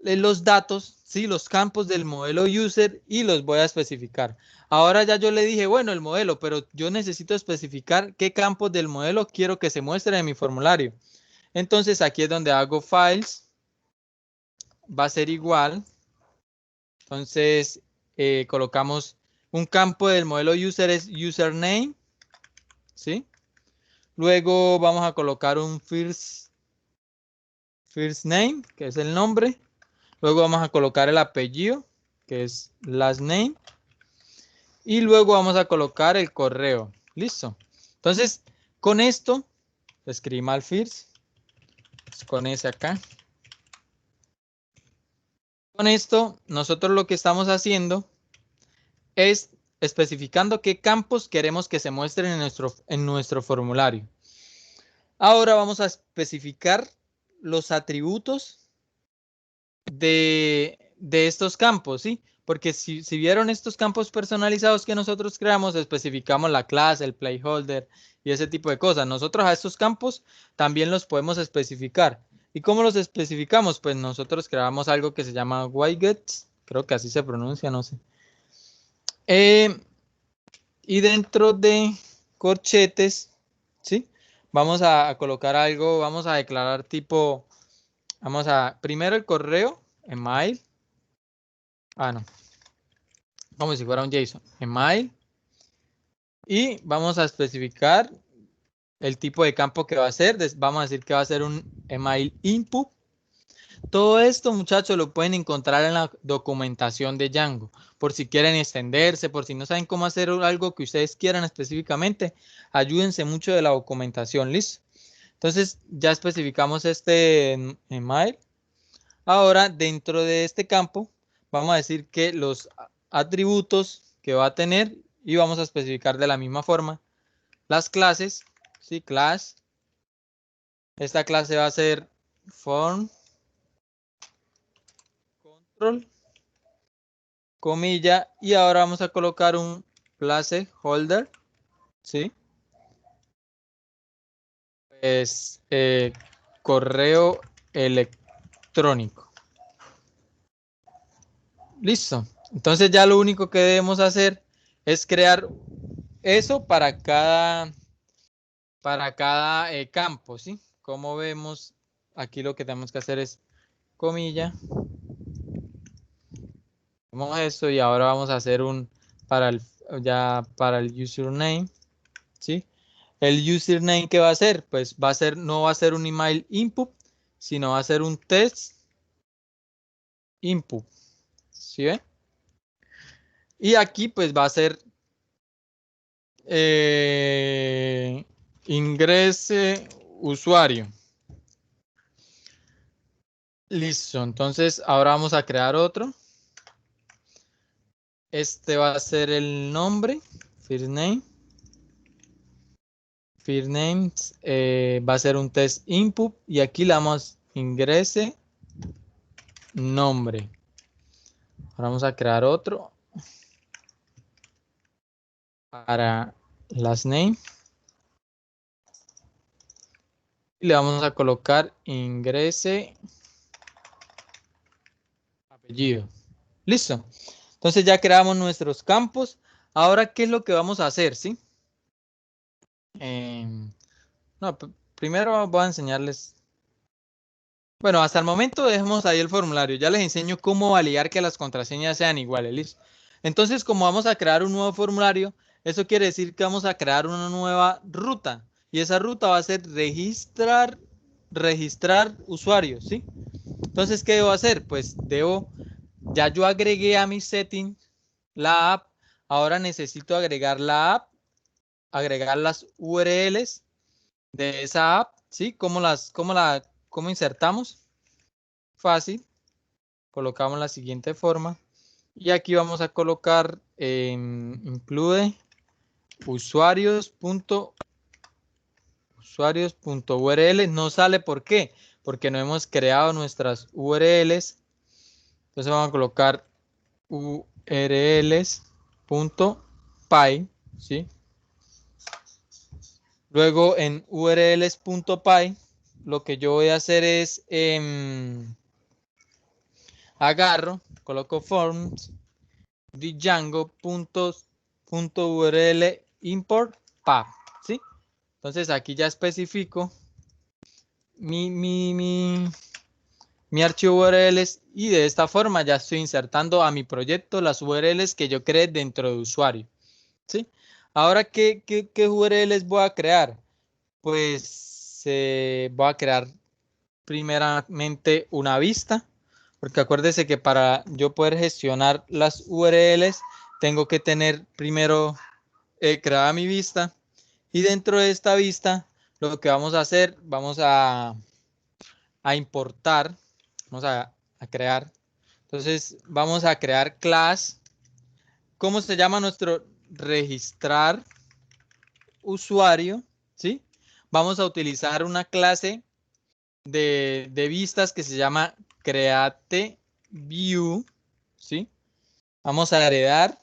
los datos, ¿sí? Los campos del modelo user y los voy a especificar. Ahora ya yo le dije, bueno, el modelo, pero yo necesito especificar qué campos del modelo quiero que se muestren en mi formulario. Entonces aquí es donde hago files, va a ser igual. Entonces colocamos un campo del modelo user es username, ¿sí? Luego vamos a colocar un first name, que es el nombre. Luego vamos a colocar el apellido, que es last name. Y luego vamos a colocar el correo. Listo. Entonces, con esto, escribí mal first. Con ese acá. Con esto, nosotros lo que estamos haciendo es especificando qué campos queremos que se muestren en nuestro formulario. Ahora vamos a especificar los atributos de estos campos, ¿sí? Porque si vieron estos campos personalizados que nosotros creamos, especificamos la clase, el placeholder y ese tipo de cosas. Nosotros a estos campos también los podemos especificar. ¿Y cómo los especificamos? Pues nosotros creamos algo que se llama widgets, creo que así se pronuncia, no sé. Y dentro de corchetes, ¿sí? Vamos a colocar algo, vamos a declarar tipo, primero el correo, email. No, como si fuera un JSON, email. Y vamos a especificar el tipo de campo que va a ser. Vamos a decir que va a ser un email input. Todo esto, muchachos, lo pueden encontrar en la documentación de Django. Por si quieren extenderse, por si no saben cómo hacer algo que ustedes quieran específicamente, ayúdense mucho de la documentación, ¿listo? Entonces, ya especificamos este email. Ahora, dentro de este campo, vamos a decir que los atributos que va a tener y vamos a especificar de la misma forma las clases, ¿sí? Class. Esta clase va a ser form, control, comilla, y ahora vamos a colocar un placeholder, ¿sí? Es correo electrónico. Listo. Entonces ya lo único que debemos hacer es crear eso para cada campo, ¿sí? Como vemos, aquí lo que tenemos que hacer es comilla. Hacemos esto y ahora vamos a hacer un para el username, ¿sí? El username que va a ser, pues no va a ser un email input, sino va a ser un test input, ¿sí ven? Y aquí pues va a ser ingrese usuario. Listo, entonces ahora vamos a crear otro. Este va a ser el nombre, first name. First name va a ser un test input y aquí le damos ingrese nombre. Ahora vamos a crear otro para last name. Y le vamos a colocar ingrese apellido. Listo. Entonces ya creamos nuestros campos. Ahora, ¿qué es lo que vamos a hacer? ¿Sí? No, primero voy a enseñarles. Bueno, hasta el momento dejemos ahí el formulario. Ya les enseño cómo validar que las contraseñas sean iguales. ¿Listo? Entonces, como vamos a crear un nuevo formulario, eso quiere decir que vamos a crear una nueva ruta. Y esa ruta va a ser registrar usuarios, ¿sí? Entonces, ¿qué debo hacer? Pues ya yo agregué a mi setting la app. Ahora necesito agregar la app, agregar las URLs de esa app, ¿sí? ¿Cómo insertamos? Fácil. Colocamos la siguiente forma. Y aquí vamos a colocar include usuarios.url. No sale, ¿por qué? Porque no hemos creado nuestras URLs. Entonces vamos a colocar urls.py, ¿sí? Luego en urls.py lo que yo voy a hacer es coloco forms de Django.url import path, ¿sí? Entonces aquí ya especifico mi archivo URLs y de esta forma ya estoy insertando a mi proyecto las URLs que yo creé dentro de usuario, ¿sí? Ahora, ¿qué URLs voy a crear? Pues voy a crear primeramente una vista, porque acuérdese que para yo poder gestionar las URLs tengo que tener primero creada mi vista y dentro de esta vista lo que vamos a hacer, vamos a importar, vamos a crear. Entonces vamos a crear class. ¿Cómo se llama nuestro registrar usuario? ¿Sí? Vamos a utilizar una clase de vistas que se llama create view, ¿sí? Vamos a heredar.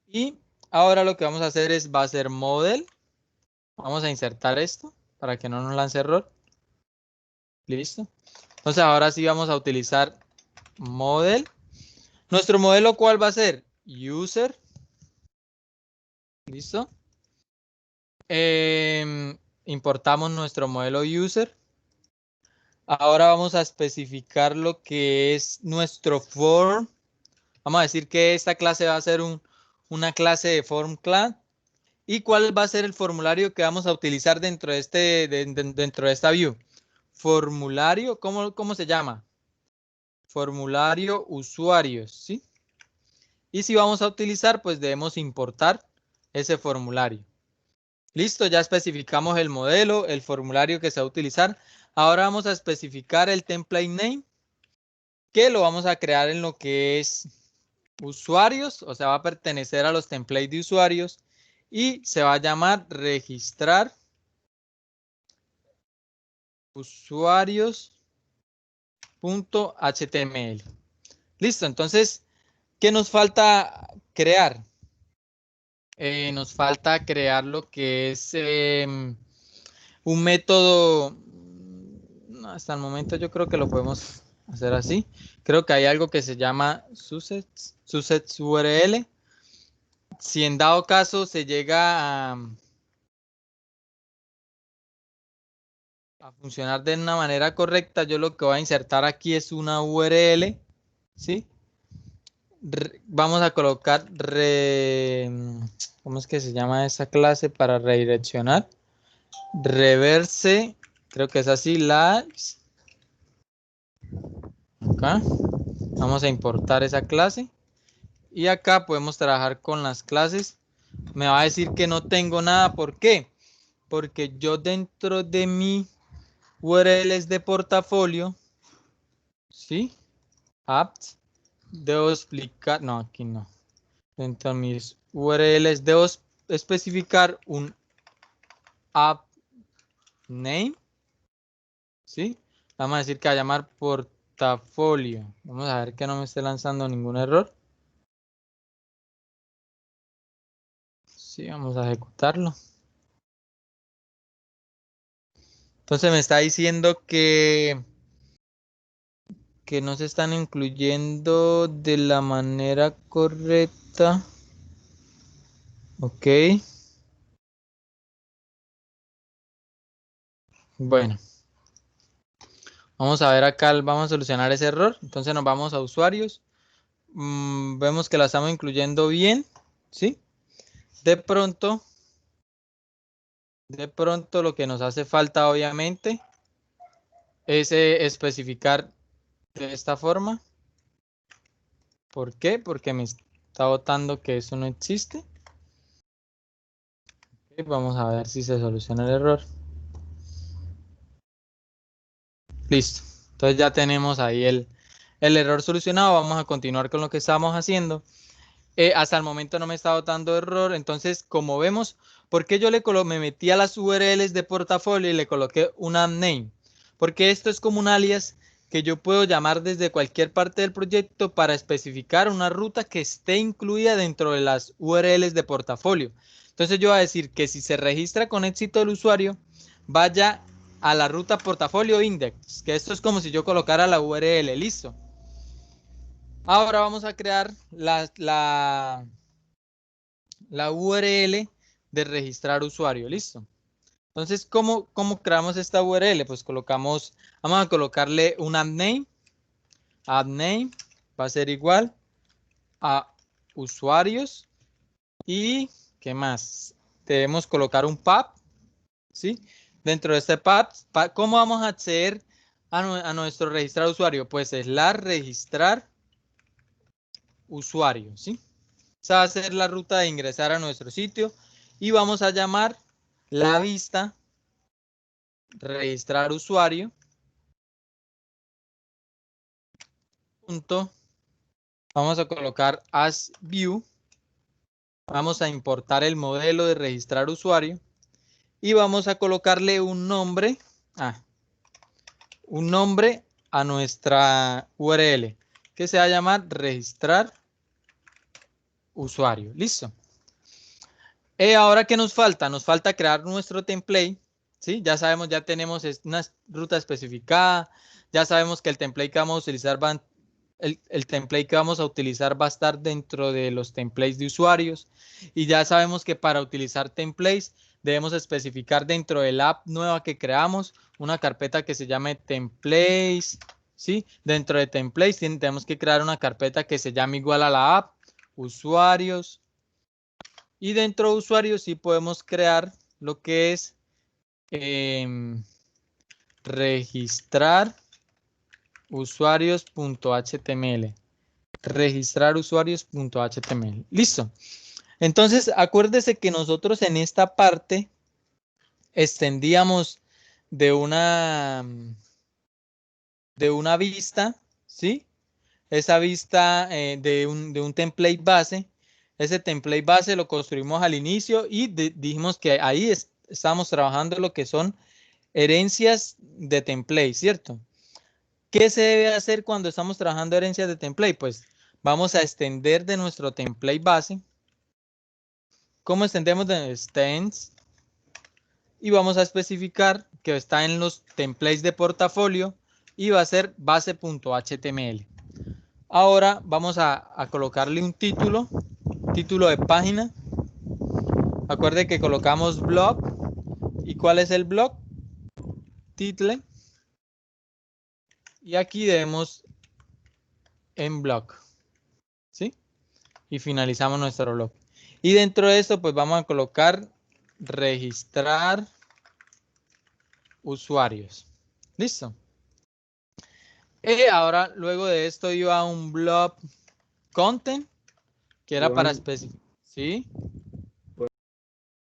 Y ahora lo que vamos a hacer va a ser model. Vamos a insertar esto para que no nos lance error. Listo. Entonces ahora sí vamos a utilizar model. Nuestro modelo, ¿cuál va a ser? User. Listo. Importamos nuestro modelo user. Ahora vamos a especificar lo que es nuestro form. Vamos a decir que esta clase va a ser una clase de form class. ¿Y cuál va a ser el formulario que vamos a utilizar dentro de, dentro de esta view? Formulario, ¿cómo se llama? Formulario usuarios, ¿sí? Y si vamos a utilizar, pues debemos importar ese formulario. Listo, ya especificamos el modelo, el formulario que se va a utilizar. Ahora vamos a especificar el template name, que lo vamos a crear en lo que es usuarios, o sea, va a pertenecer a los templates de usuarios y se va a llamar registrar usuarios.html. Listo, entonces, ¿qué nos falta crear? Nos falta crear lo que es un método. Hasta el momento yo creo que lo podemos hacer así. Creo que hay algo que se llama susets URL. Si en dado caso se llega a funcionar de una manera correcta, yo lo que voy a insertar aquí es una URL, ¿sí? Vamos a colocar, ¿cómo es que se llama esa clase para redireccionar? Reverse, creo que es así, likes. Acá, vamos a importar esa clase. Y acá podemos trabajar con las clases. Me va a decir que no tengo nada, ¿por qué? Porque yo dentro de mi URLs de portafolio, ¿sí? Apps, debo explicar, no, aquí no. Dentro de mis URLs debo especificar un app name, ¿sí? Vamos a decir que va a llamar portafolio. Vamos a ver que no me esté lanzando ningún error. Sí, vamos a ejecutarlo. Entonces me está diciendo que no se están incluyendo de la manera correcta. Ok. Bueno. Vamos a ver acá, vamos a solucionar ese error. Entonces nos vamos a usuarios. Vemos que la estamos incluyendo bien. ¿Sí? De pronto lo que nos hace falta obviamente es especificar de esta forma. ¿Por qué? Porque me está botando que eso no existe. Vamos a ver si se soluciona el error. Listo. Entonces ya tenemos ahí el error solucionado. Vamos a continuar con lo que estamos haciendo. Hasta el momento no me está dando error. Entonces, como vemos, ¿por qué yo me metí a las URLs de portafolio y le coloqué un app name? Porque esto es como un alias que yo puedo llamar desde cualquier parte del proyecto para especificar una ruta que esté incluida dentro de las URLs de portafolio. Entonces yo voy a decir que si se registra con éxito el usuario, vaya a la ruta portafolio index, que esto es como si yo colocara la URL, listo. Ahora vamos a crear la URL de registrar usuario, listo. Entonces, ¿cómo creamos esta URL? Pues vamos a colocarle un app name. App name va a ser igual a usuarios. Y, ¿qué más? Debemos colocar un path, ¿sí? Dentro de este path, ¿cómo vamos a acceder a nuestro registrar usuario? Pues es la registrar usuario, ¿sí? Esa va a ser la ruta de ingresar a nuestro sitio y vamos a llamar la vista registrar usuario. Punto. Vamos a colocar as view. Vamos a importar el modelo de registrar usuario y vamos a colocarle un nombre a nuestra URL. que se va a llamar registrar usuario. Listo. Ahora, ¿qué nos falta? Nos falta crear nuestro template. ¿Sí? Ya sabemos, ya tenemos una ruta especificada. Ya sabemos que el template que vamos a utilizar el template que vamos a utilizar va a estar dentro de los templates de usuarios. Y ya sabemos que para utilizar templates debemos especificar dentro de la app nueva que creamos una carpeta que se llame templates. ¿Sí? Dentro de templates tenemos que crear una carpeta que se llame igual a la app, usuarios. Y dentro de usuarios sí podemos crear lo que es registrar usuarios.html. Registrar usuarios.html. Listo. Entonces, acuérdese que nosotros en esta parte extendíamos de una vista, ¿sí? Esa vista de un template base. Ese template base lo construimos al inicio y dijimos que ahí estamos trabajando lo que son herencias de template, ¿cierto? ¿Qué se debe hacer cuando estamos trabajando herencias de template? Pues vamos a extender de nuestro template base. ¿Cómo extendemos de extends? Y vamos a especificar que está en los templates de portafolio y va a ser base.html. Ahora vamos a colocarle un título de página. Acuerde que colocamos blog. ¿Y cuál es el blog? Title. Y aquí debemos en blog. ¿Sí? Y finalizamos nuestro blog. Y dentro de esto pues vamos a colocar registrar usuarios. Listo. Y ahora luego de esto iba a un blog content que era para especificar. ¿Sí?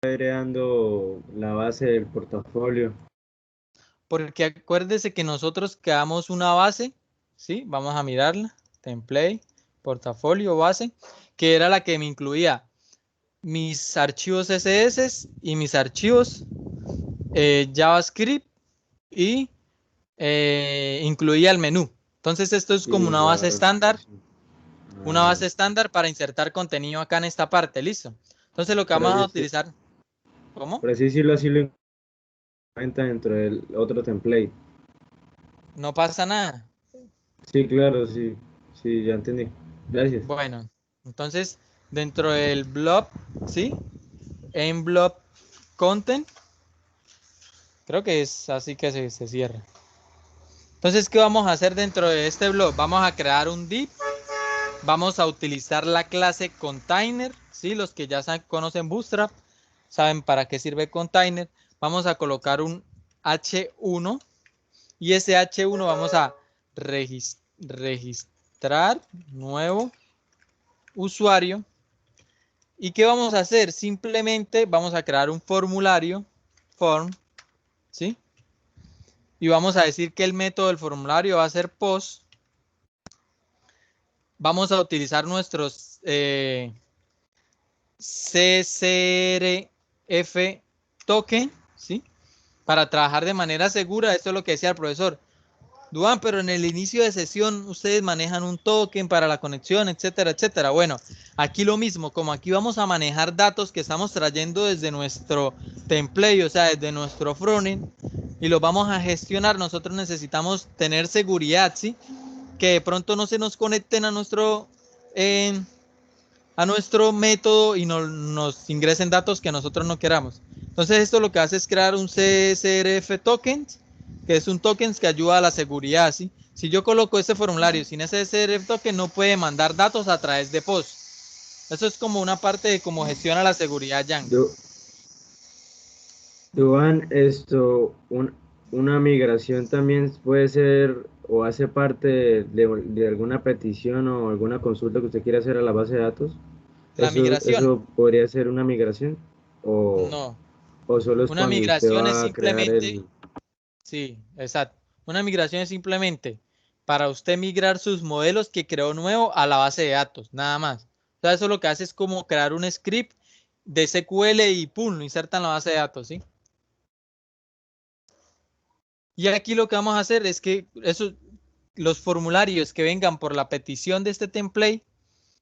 Agregando la base del portafolio. Porque acuérdese que nosotros creamos una base, ¿sí? Vamos a mirarla. Template, portafolio, base, que era la que me incluía mis archivos CSS y mis archivos JavaScript y incluía el menú. Entonces esto es como una base estándar. Una base estándar para insertar contenido acá en esta parte, ¿listo? Entonces lo que vamos a utilizar... ¿Cómo? Por así decirlo, así lo encuentra dentro del otro template. No pasa nada. Sí, claro, sí. Sí, ya entendí. Gracias. Bueno, entonces dentro del blob, ¿sí? En blob content. Creo que es así que se cierra. Entonces, ¿qué vamos a hacer dentro de este blob? Vamos a crear un div. Vamos a utilizar la clase container, ¿sí? Los que ya conocen Bootstrap saben para qué sirve container. Vamos a colocar un H1 y ese H1 vamos a registrar nuevo usuario. ¿Y qué vamos a hacer? Simplemente vamos a crear un formulario, form, ¿sí? Y vamos a decir que el método del formulario va a ser post. Vamos a utilizar nuestros CSRF token, ¿sí? Para trabajar de manera segura. Esto es lo que decía el profesor. Duan, pero en el inicio de sesión ustedes manejan un token para la conexión, etcétera, etcétera. Bueno, aquí lo mismo, como aquí vamos a manejar datos que estamos trayendo desde nuestro template, o sea, desde nuestro frontend, y los vamos a gestionar, nosotros necesitamos tener seguridad, ¿sí? Que de pronto no se nos conecten a nuestro método y nos ingresen datos que nosotros no queramos. Entonces esto lo que hace es crear un CSRF token, que es un token que ayuda a la seguridad, ¿sí? Si yo coloco ese formulario sin ese CSRF token, no puede mandar datos a través de post. Eso es como una parte de cómo gestiona la seguridad Django. Duan, una migración también puede ser o hace parte de alguna petición o alguna consulta que usted quiera hacer a la base de datos. La migración. ¿Eso podría ser una migración? No. ¿O solo es una cuando migración usted es va a crear simplemente... Sí, exacto. Una migración es simplemente para usted migrar sus modelos que creó nuevo a la base de datos, nada más. O sea, eso lo que hace es como crear un script de SQL y pum, lo inserta en la base de datos, ¿sí? Y aquí lo que vamos a hacer es que eso los formularios que vengan por la petición de este template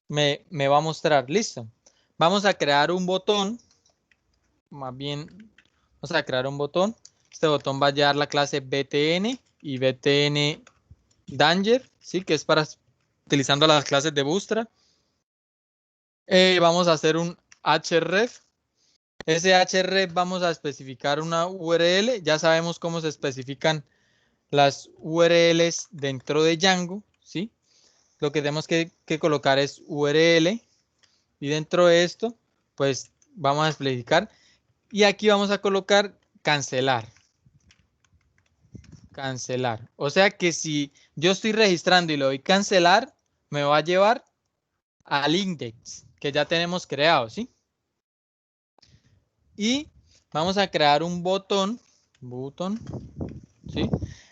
me va a mostrar. Listo. Vamos a crear un botón. Más bien, vamos a crear un botón. Este botón va a llevar la clase btn y btn danger, ¿sí? Que es para utilizando las clases de Bootstrap. Vamos a hacer un href. Ese href vamos a especificar una URL. Ya sabemos cómo se especifican las URLs dentro de Django, ¿sí? Lo que tenemos que colocar es URL y dentro de esto, pues vamos a especificar y aquí vamos a colocar cancelar. Cancelar. O sea que si yo estoy registrando y le doy cancelar, me va a llevar al index que ya tenemos creado, ¿sí? Y vamos a crear un botón, ¿sí?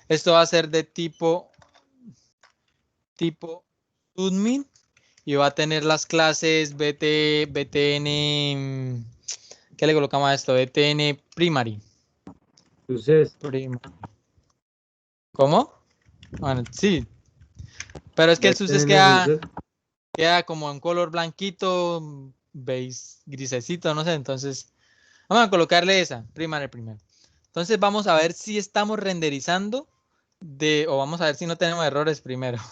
Esto va a ser de tipo submit y va a tener las clases btn, ¿qué le colocamos a esto? btn primary. Entonces, ¿Cómo? Bueno, sí. Pero es que el success queda como en color blanquito, beige, grisecito, no sé. Entonces, vamos a colocarle esa, primary primero. Entonces, vamos a ver si estamos renderizando o vamos a ver si no tenemos errores primero.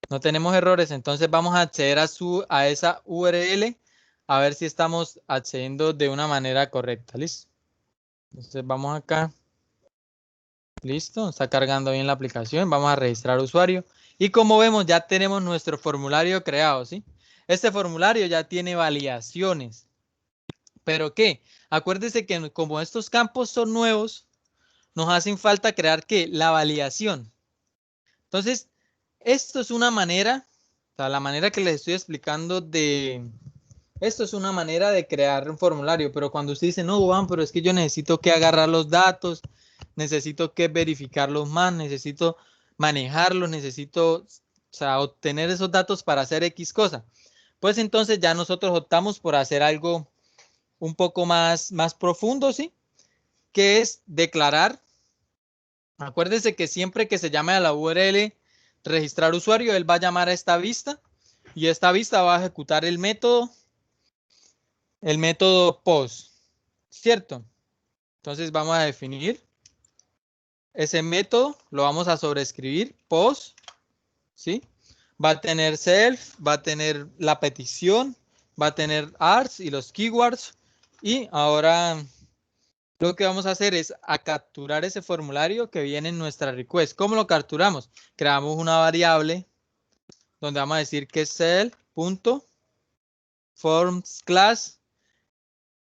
No tenemos errores, entonces vamos a acceder a esa URL a ver si estamos accediendo de una manera correcta. ¿Listo? Entonces vamos acá. Listo, está cargando bien la aplicación. Vamos a registrar usuario. Y como vemos, ya tenemos nuestro formulario creado, ¿sí? Este formulario ya tiene validaciones. ¿Pero qué? Acuérdese que como estos campos son nuevos, nos hacen falta crear, ¿qué? La validación. Entonces, esto es una manera, o sea, la manera que les estoy explicando esto es una manera de crear un formulario, pero cuando usted dice, no, Juan, pero es que yo necesito que agarrar los datos, necesito que verificarlos más, necesito manejarlos, necesito, o sea, obtener esos datos para hacer X cosa. Pues entonces ya nosotros optamos por hacer algo un poco más profundo, ¿sí? Que es declarar. Acuérdese que siempre que se llame a la URL registrar usuario, él va a llamar a esta vista y esta vista va a ejecutar el método post, ¿cierto? Entonces vamos a definir ese método, lo vamos a sobreescribir, post, ¿sí? Va a tener self, va a tener la petición, va a tener arts y los keywords y ahora lo que vamos a hacer es a capturar ese formulario que viene en nuestra request. ¿Cómo lo capturamos? Creamos una variable donde vamos a decir que es self.forms class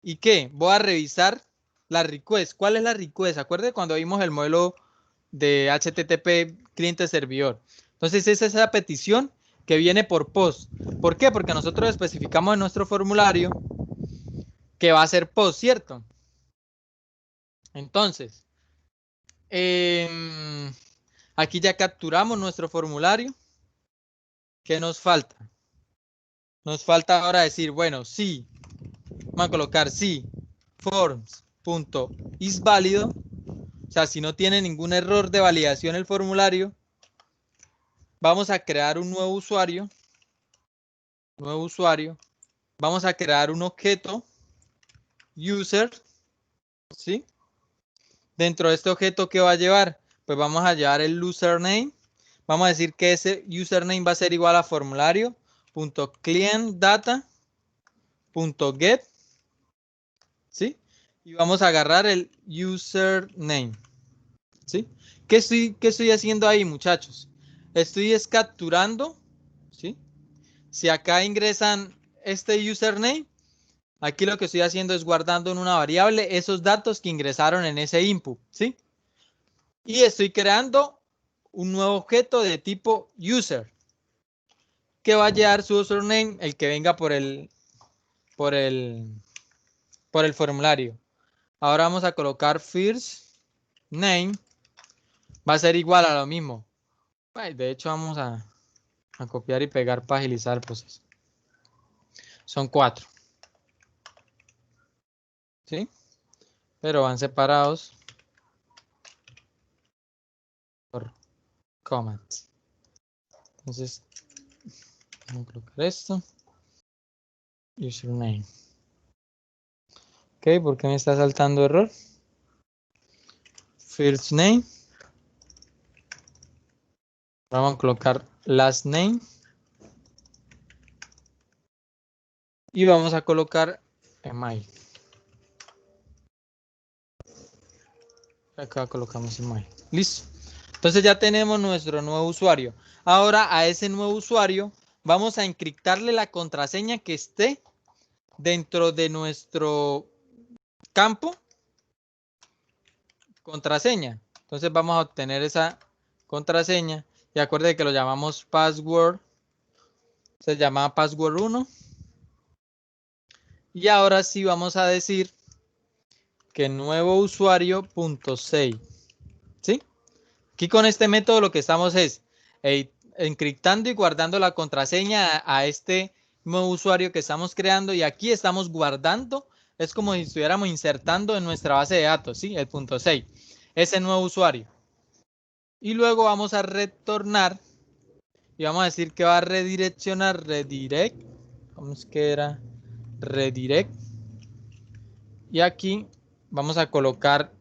y ¿qué? Voy a revisar la request. ¿Cuál es la request? Acuérdense cuando vimos el modelo de HTTP cliente-servidor. Entonces esa es esa petición que viene por post. ¿Por qué? Porque nosotros especificamos en nuestro formulario que va a ser post, ¿cierto? Entonces, aquí ya capturamos nuestro formulario. ¿Qué nos falta? Nos falta ahora decir, bueno, sí, vamos a colocar sí, forms.isválido. O sea, si no tiene ningún error de validación el formulario, vamos a crear un nuevo usuario. Vamos a crear un objeto user, ¿sí? Dentro de este objeto, ¿qué va a llevar? Pues vamos a llevar el username. Vamos a decir que ese username va a ser igual a formulario.clientData.get, ¿sí? Y vamos a agarrar el username, ¿sí? ¿Qué estoy haciendo ahí, muchachos? Estoy capturando, ¿sí? Si acá ingresan este username, aquí lo que estoy haciendo es guardando en una variable esos datos que ingresaron en ese input, ¿sí? Y estoy creando un nuevo objeto de tipo user que va a llevar su username, el que venga por el formulario. Ahora vamos a colocar first name, va a ser igual a lo mismo. De hecho, vamos a copiar y pegar para agilizar el proceso. Son 4. ¿Sí? Pero van separados comments. Entonces, vamos a colocar esto. Username. Ok, ¿por qué me está saltando error? First name. Vamos a colocar last name. Y vamos a colocar email. Acá colocamos email. Listo. Entonces ya tenemos nuestro nuevo usuario. Ahora a ese nuevo usuario vamos a encriptarle la contraseña que esté dentro de nuestro campo contraseña. Entonces vamos a obtener esa contraseña y acuérdense que lo llamamos password. Se llama password 1. Y ahora sí vamos a decir que nuevo usuario .6. ¿Sí? Aquí con este método lo que estamos es encriptando y guardando la contraseña a este nuevo usuario que estamos creando, y aquí estamos guardando, es como si estuviéramos insertando en nuestra base de datos, ¿sí? El .6, ese nuevo usuario. Y luego vamos a retornar y vamos a decir que va a redireccionar, ¿cómo es que era? Redirect. Y aquí vamos a colocar,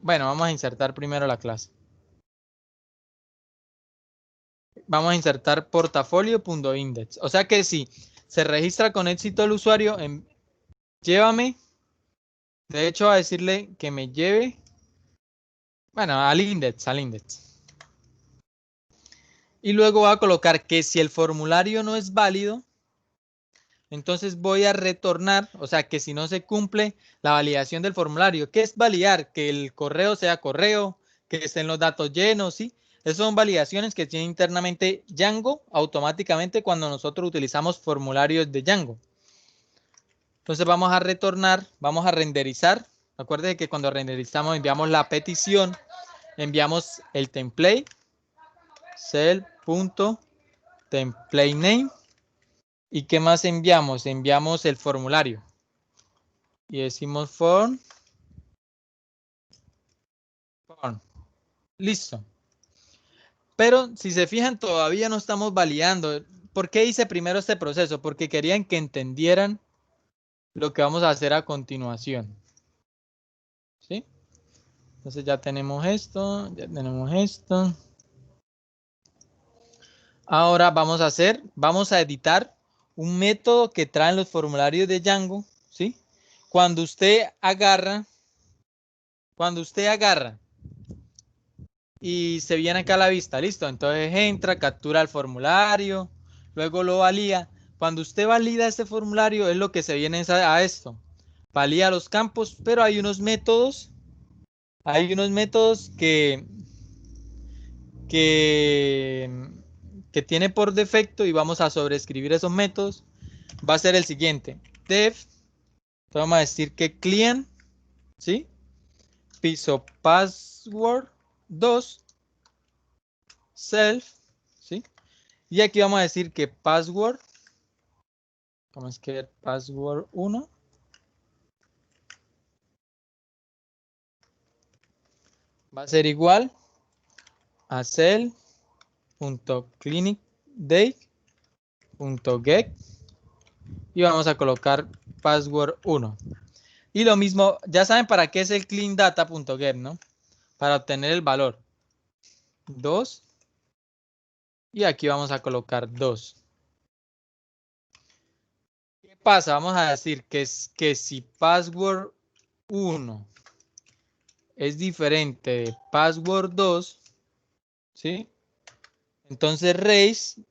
bueno, vamos a insertar primero la clase. Vamos a insertar portafolio.index. O sea que si se registra con éxito el usuario, llévame. De hecho, a decirle que me lleve, bueno, al index. Y luego voy a colocar que si el formulario no es válido, entonces voy a retornar, o sea que si no se cumple la validación del formulario. ¿Qué es validar? Que el correo sea correo, que estén los datos llenos, ¿sí? Esas son validaciones que tiene internamente Django automáticamente cuando nosotros utilizamos formularios de Django. Entonces vamos a retornar, vamos a renderizar. Acuérdense que cuando renderizamos enviamos la petición, enviamos el template, cell.templateName. ¿Y qué más enviamos? Enviamos el formulario. Y decimos form. Listo. Pero si se fijan, todavía no estamos validando. ¿Por qué hice primero este proceso? Porque querían que entendieran lo que vamos a hacer a continuación. ¿Sí? Entonces ya tenemos esto, ya tenemos esto. Ahora vamos a editar un método que traen los formularios de Django, ¿sí? Cuando usted agarra y se viene acá a la vista, listo, entonces entra, captura el formulario, luego lo valida. Cuando usted valida este formulario es lo que se viene a esto, valida los campos, pero hay unos métodos que tiene por defecto y vamos a sobreescribir esos métodos. Va a ser el siguiente, def, vamos a decir que client, ¿sí? Piso password 2 self, ¿sí? Y aquí vamos a decir que password, ¿cómo es que password 1? Va a ser igual a cell.clinicdate.get y vamos a colocar password 1. Y lo mismo, ya saben para qué es el cleandata.get, ¿no? Para obtener el valor 2. Y aquí vamos a colocar 2. ¿Qué pasa? Vamos a decir que si password 1 es diferente de password 2, ¿sí? Entonces raise,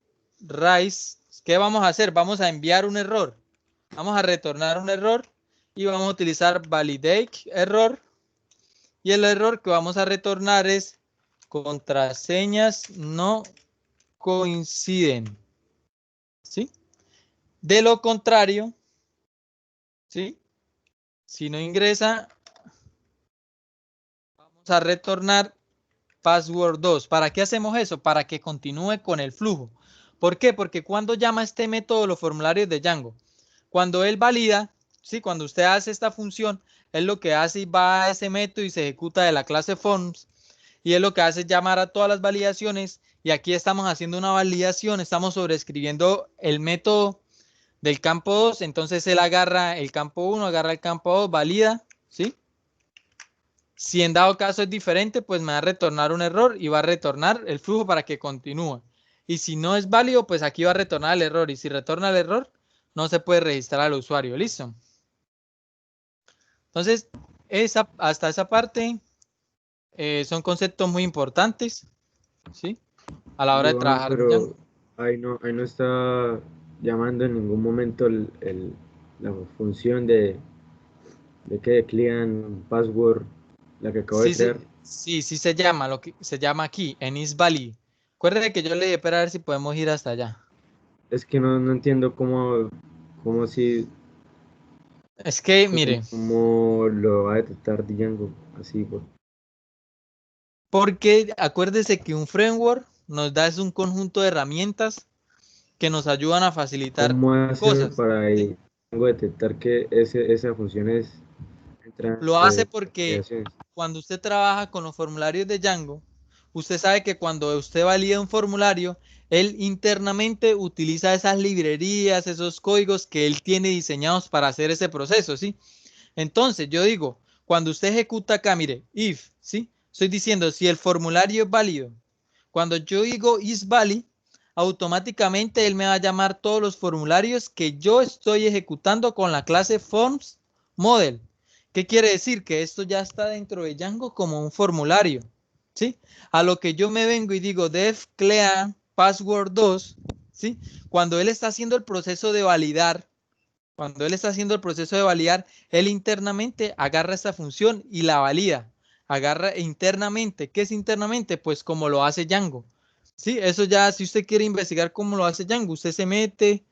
¿qué vamos a hacer? Vamos a enviar un error. Vamos a retornar un error y vamos a utilizar validate error. Y el error que vamos a retornar es contraseñas no coinciden, ¿sí? De lo contrario, ¿sí? Si no ingresa, vamos a retornar password 2. ¿Para qué hacemos eso? Para que continúe con el flujo. ¿Por qué? Porque cuando llama este método los formularios de Django, cuando él valida, ¿sí? Cuando usted hace esta función, él lo que hace y va a ese método y se ejecuta de la clase forms. y es lo que hace llamar a todas las validaciones, y aquí estamos haciendo una validación, estamos sobreescribiendo el método del campo 2, entonces él agarra el campo 1, agarra el campo 2, valida, ¿sí? Si en dado caso es diferente, pues me va a retornar un error y va a retornar el flujo para que continúe. Y si no es válido, pues aquí va a retornar el error. Y si retorna el error, no se puede registrar al usuario. ¿Listo? Entonces, hasta esa parte son conceptos muy importantes, ¿sí? A la hora de Duan, trabajar. pero ahí no está llamando en ningún momento la función de que clean password, la que acabo de crear. Sí se llama, lo que se llama aquí, en isValid. Acuérdate que yo le dije, para ver si podemos ir hasta allá. Es que no entiendo cómo si... Es que, mire. ¿Cómo lo va a detectar Django? Así, pues. Porque acuérdese que un framework nos da es un conjunto de herramientas que nos ayudan a facilitar ¿Cómo hace cosas. para ¿sí? Django detectar que esa función entra Lo hace porque validaciones? cuando usted trabaja con los formularios de Django, usted sabe que cuando usted valida un formulario, él internamente utiliza esas librerías, esos códigos que él tiene diseñados para hacer ese proceso, ¿sí? Entonces, yo digo, cuando usted ejecuta acá, mire, if, ¿sí? Estoy diciendo si el formulario es válido. Cuando yo digo isValid, automáticamente él me va a llamar todos los formularios que yo estoy ejecutando con la clase forms model. ¿Qué quiere decir? Que esto ya está dentro de Django como un formulario, ¿sí? A lo que yo me vengo y digo def clear password 2, ¿sí? Cuando él está haciendo el proceso de validar, él internamente agarra esta función y la valida. Agarra internamente. ¿Qué es internamente? Pues como lo hace Django. Sí, eso ya, si usted quiere investigar cómo lo hace Django, usted se mete,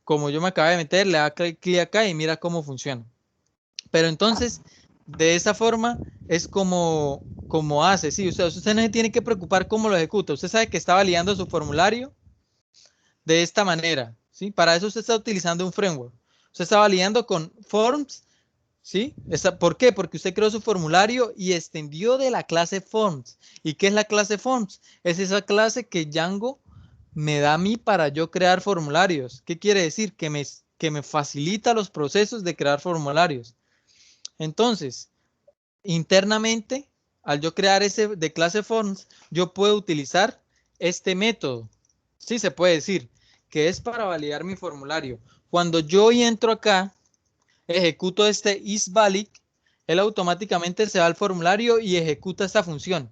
como yo me acabé de meter, le da clic acá y mira cómo funciona. Pero entonces, de esa forma es como hace, sí, usted no se tiene que preocupar cómo lo ejecuta. Usted sabe que está validando su formulario de esta manera, ¿sí? Para eso usted está utilizando un framework. Usted está validando con forms, ¿sí? ¿Por qué? Porque usted creó su formulario y extendió de la clase forms. ¿Y qué es la clase forms? Es esa clase que Django me da a mí para yo crear formularios. ¿Qué quiere decir? Que me facilita los procesos de crear formularios. Entonces, internamente, al yo crear ese de clase forms, yo puedo utilizar este método. Sí, se puede decir que es para validar mi formulario. Cuando yo entro acá, ejecuto este isValid, él automáticamente se va al formulario y ejecuta esta función.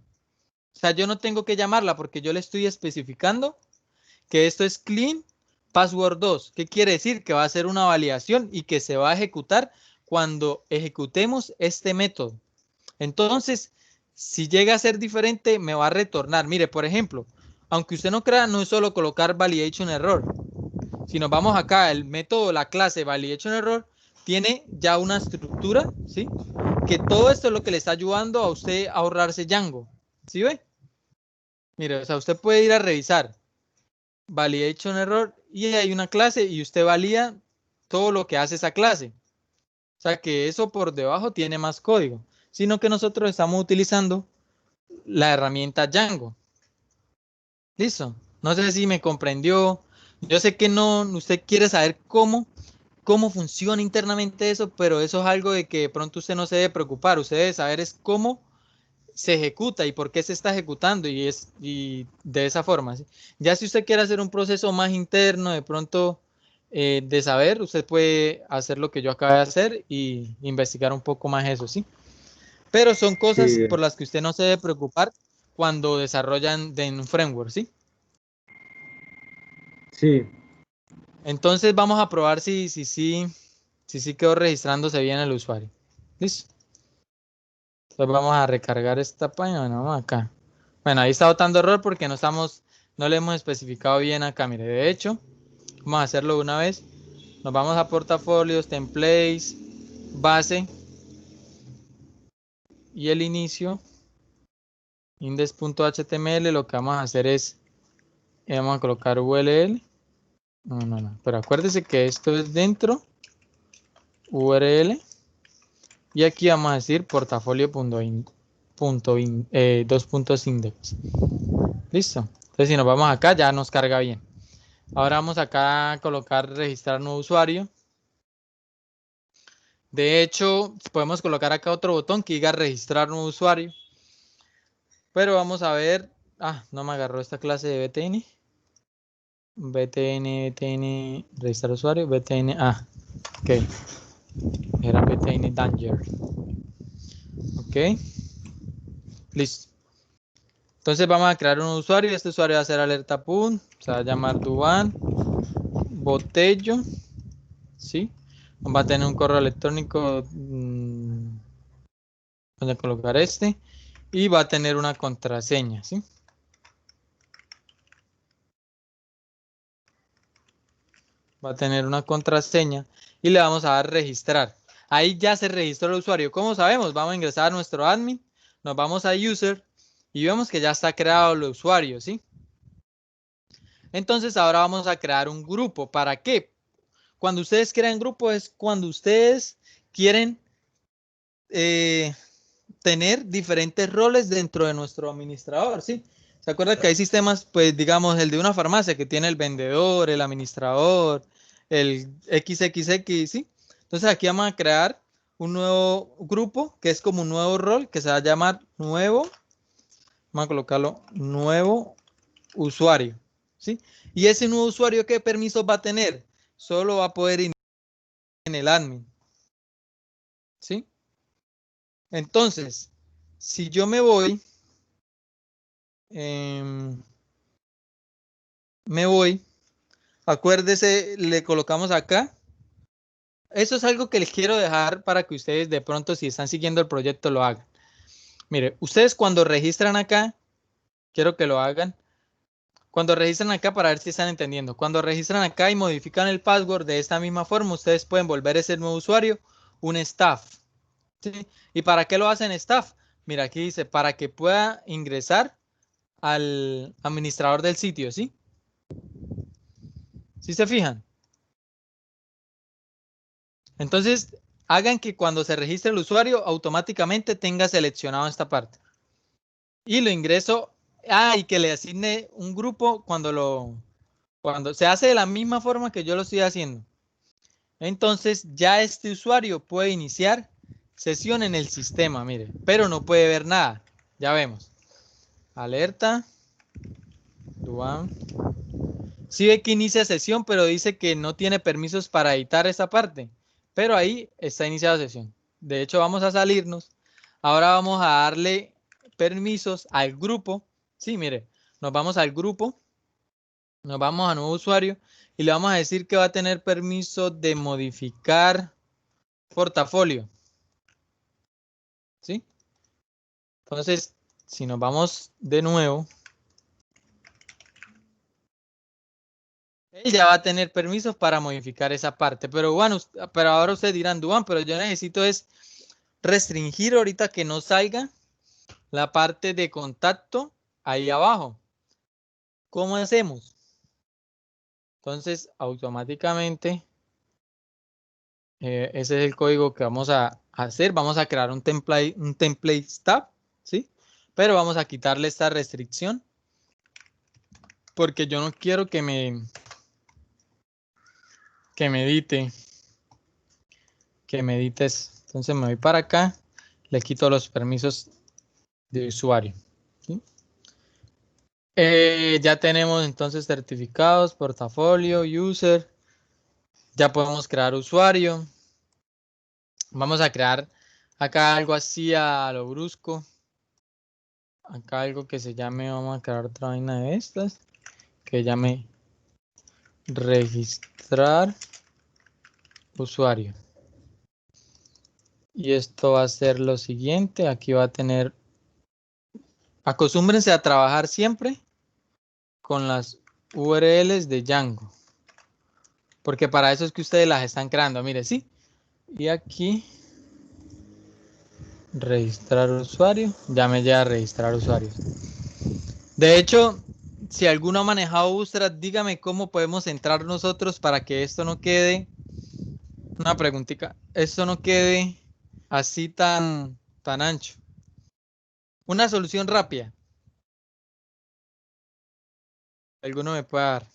O sea, yo no tengo que llamarla porque yo le estoy especificando que esto es clean password 2. ¿Qué quiere decir? Que va a ser una validación y que se va a ejecutar cuando ejecutemos este método. Entonces, si llega a ser diferente, me va a retornar. Mire, por ejemplo, aunque usted no crea, no es solo colocar validation error. Si nos vamos acá, el método, la clase validation error, tiene ya una estructura, ¿sí? Que todo esto es lo que le está ayudando a usted a ahorrarse Django. ¿Sí ve? Mire, o sea, usted puede ir a revisar validation error y hay una clase y usted valida todo lo que hace esa clase. O sea que eso por debajo tiene más código, sino que nosotros estamos utilizando la herramienta Django. ¿Listo? No sé si me comprendió. Yo sé que no, usted quiere saber cómo funciona internamente eso, pero eso es algo de que de pronto usted no se debe preocupar. Usted debe saber es cómo se ejecuta y por qué se está ejecutando y de esa forma. ¿sí? Ya si usted quiere hacer un proceso más interno, de pronto de saber, usted puede hacer lo que yo acabo de hacer y investigar un poco más eso, ¿sí? Pero son cosas Sí, por las que usted no se debe preocupar cuando desarrollan en un framework, ¿sí? sí. Entonces vamos a probar si quedó registrándose bien el usuario. ¿Listo? Entonces vamos a recargar esta página. Bueno, vamos acá. Bueno, ahí está botando error porque no le hemos especificado bien acá. Mire, de hecho, vamos a hacerlo de una vez. Nos vamos a portafolios, templates, base y el inicio. Index.html. Lo que vamos a hacer es, vamos a colocar URL. No. Pero acuérdese que esto es dentro URL. Y aquí vamos a decir portafolio.in. dos puntos index. Listo. Entonces si nos vamos acá ya nos carga bien. Ahora vamos acá a colocar registrar nuevo usuario. De hecho, podemos colocar acá otro botón que diga registrar nuevo usuario. Pero vamos a ver. No me agarró esta clase de BTN. BTN, registrar usuario, BTN, ok. Era BTN Danger. Ok. Listo. Entonces vamos a crear un usuario. Este usuario va a ser alerta.punt. Se va a llamar Duan Botello. ¿Sí? Va a tener un correo electrónico. Voy a colocar este. Y va a tener una contraseña. ¿Sí? Va a tener una contraseña. Y le vamos a dar registrar. Ahí ya se registró el usuario. ¿Cómo sabemos? Vamos a ingresar a nuestro admin. Nos vamos a user. Y vemos que ya está creado el usuario. ¿Sí? Entonces ahora vamos a crear un grupo. ¿Para qué? Cuando ustedes crean grupo es cuando ustedes quieren tener diferentes roles dentro de nuestro administrador, ¿sí? ¿Se acuerdan que hay sistemas, pues digamos, el de una farmacia que tiene el vendedor, el administrador, el XXX, ¿sí? Entonces aquí vamos a crear un nuevo grupo que es como un nuevo rol que se va a llamar nuevo, vamos a colocarlo, nuevo usuario, ¿sí? Y ese nuevo usuario, ¿qué permisos va a tener? Solo va a poder iniciar en el admin, ¿sí? Entonces, si yo me voy, acuérdese, le colocamos acá. Eso es algo que les quiero dejar para que ustedes de pronto, si están siguiendo el proyecto, lo hagan. Mire, ustedes cuando registran acá, quiero que lo hagan. Cuando registran acá, para ver si están entendiendo. Cuando registran acá y modifican el password de esta misma forma, ustedes pueden volver ese nuevo usuario un staff. ¿Sí? ¿Y para qué lo hacen staff? Mira, aquí dice, para que pueda ingresar al administrador del sitio, ¿sí? ¿Sí se fijan? Entonces, hagan que cuando se registre el usuario, automáticamente tenga seleccionado esta parte. Y lo ingreso, y que le asigne un grupo cuando se hace de la misma forma que yo lo estoy haciendo. Entonces, ya este usuario puede iniciar sesión en el sistema, mire, pero no puede ver nada. Ya vemos. Alerta. Duan. Sí ve que inicia sesión, pero dice que no tiene permisos para editar esa parte. Pero ahí está iniciada sesión. De hecho, vamos a salirnos. Ahora vamos a darle permisos al grupo. Sí, mire, nos vamos al grupo. Nos vamos a nuevo usuario. Y le vamos a decir que va a tener permiso de modificar portafolio. ¿Sí? Entonces, si nos vamos de nuevo. Él ya va a tener permisos para modificar esa parte. Pero bueno, pero ahora ustedes dirán, Duan, pero yo necesito es restringir ahorita que no salga la parte de contacto ahí abajo. ¿Cómo hacemos? Entonces, automáticamente, ese es el código que vamos a hacer. Vamos a crear un template stub, ¿sí? Pero vamos a quitarle esta restricción porque yo no quiero que me edite eso. Entonces me voy para acá, le quito los permisos de usuario. ¿Sí? Ya tenemos entonces certificados, portafolio, user. Ya podemos crear usuario. Vamos a crear acá algo así a lo brusco. Acá algo que se llame, vamos a crear otra vaina de estas. Que llame registrar usuario. Y esto va a ser lo siguiente. Aquí va a tener. Acostúmbrense a trabajar siempre con las URLs de Django. Porque para eso es que ustedes las están creando. Mire, sí. Y aquí. Registrar usuario. Ya me llega a registrar usuarios. De hecho, si alguno ha manejado Bootstrap, dígame cómo podemos entrar nosotros para que esto no quede. Una preguntita. Esto no quede así tan ancho. Una solución rápida. ¿Alguno me puede dar?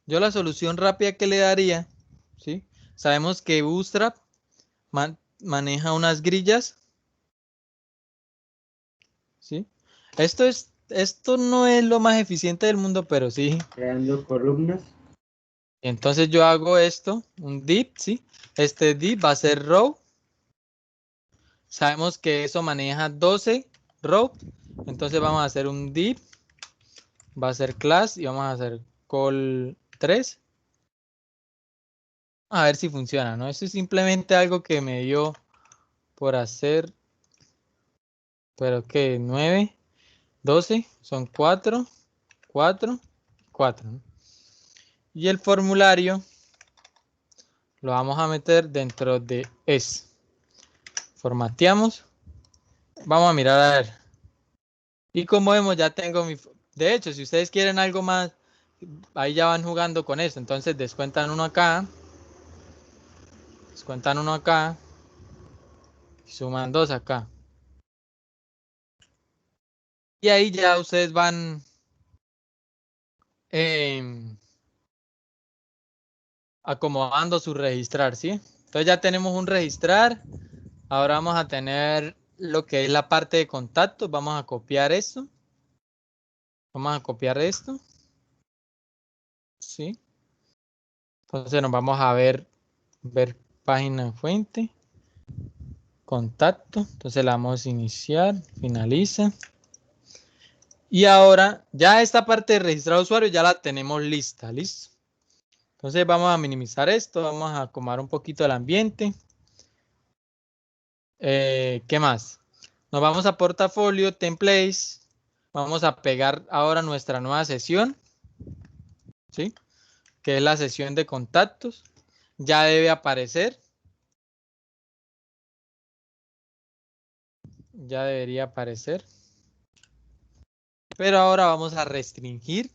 Yo la solución rápida que le daría, ¿sí? Sabemos que Bootstrap maneja unas grillas, ¿sí? Esto no es lo más eficiente del mundo, pero sí. Creando columnas. Entonces yo hago esto, un div, ¿sí? Este div va a ser row. Sabemos que eso maneja 12 row. Entonces vamos a hacer un div. Va a ser class y vamos a hacer call 3. A ver si funciona, ¿no? Eso es simplemente algo que me dio por hacer. Pero que 9, 12, son 4, 4, 4. ¿no? Y el formulario lo vamos a meter dentro de es. Formateamos. Vamos a mirar a ver. Y como vemos, ya tengo mi... De hecho, si ustedes quieren algo más, ahí ya van jugando con eso. Entonces descuentan uno acá. Descuentan uno acá. Y suman 2 acá. Y ahí ya ustedes van acomodando su registrar, ¿sí? Entonces ya tenemos un registrar. Ahora vamos a tener lo que es la parte de contactos. Vamos a copiar esto. Vamos a copiar esto. ¿Sí? Entonces nos vamos a ver página fuente. Contacto. Entonces la vamos a iniciar. Finaliza. Y ahora ya esta parte de registrar usuario ya la tenemos lista. ¿Listo? Entonces vamos a minimizar esto. Vamos a acomodar un poquito el ambiente. ¿Qué más? Nos vamos a portafolio, templates. Vamos a pegar ahora nuestra nueva sesión. ¿Sí? Que es la sesión de contactos. Ya debe aparecer. Ya debería aparecer. Pero ahora vamos a restringir.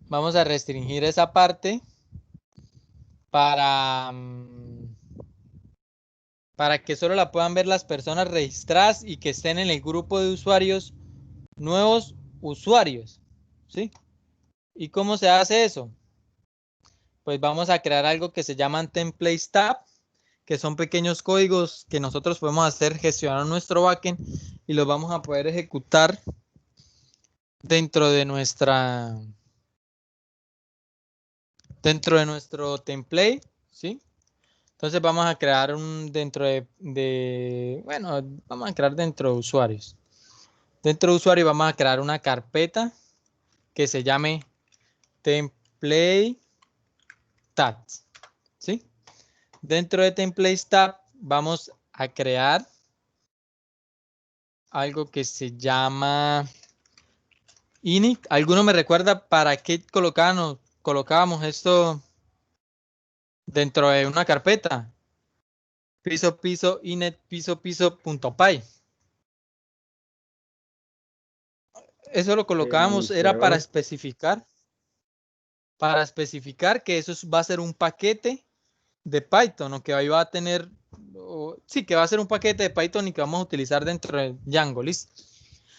Vamos a restringir esa parte para que solo la puedan ver las personas registradas y que estén en el grupo de usuarios, nuevos usuarios. ¿Sí? ¿Y cómo se hace eso? Pues vamos a crear algo que se llaman templates tab, que son pequeños códigos que nosotros podemos hacer gestionar nuestro backend y los vamos a poder ejecutar dentro de nuestro template, ¿sí? Entonces vamos a crear vamos a crear dentro de usuarios. Dentro de usuario vamos a crear una carpeta que se llame template tabs, ¿sí? Dentro de template tab vamos a crear algo que se llama init. ¿Alguno me recuerda para qué colocábamos esto dentro de una carpeta? Piso init piso.py. Eso lo colocábamos, era para especificar que eso va a ser un paquete de Python, o que ahí va a tener, que va a ser un paquete de Python y que vamos a utilizar dentro de Django, ¿listo?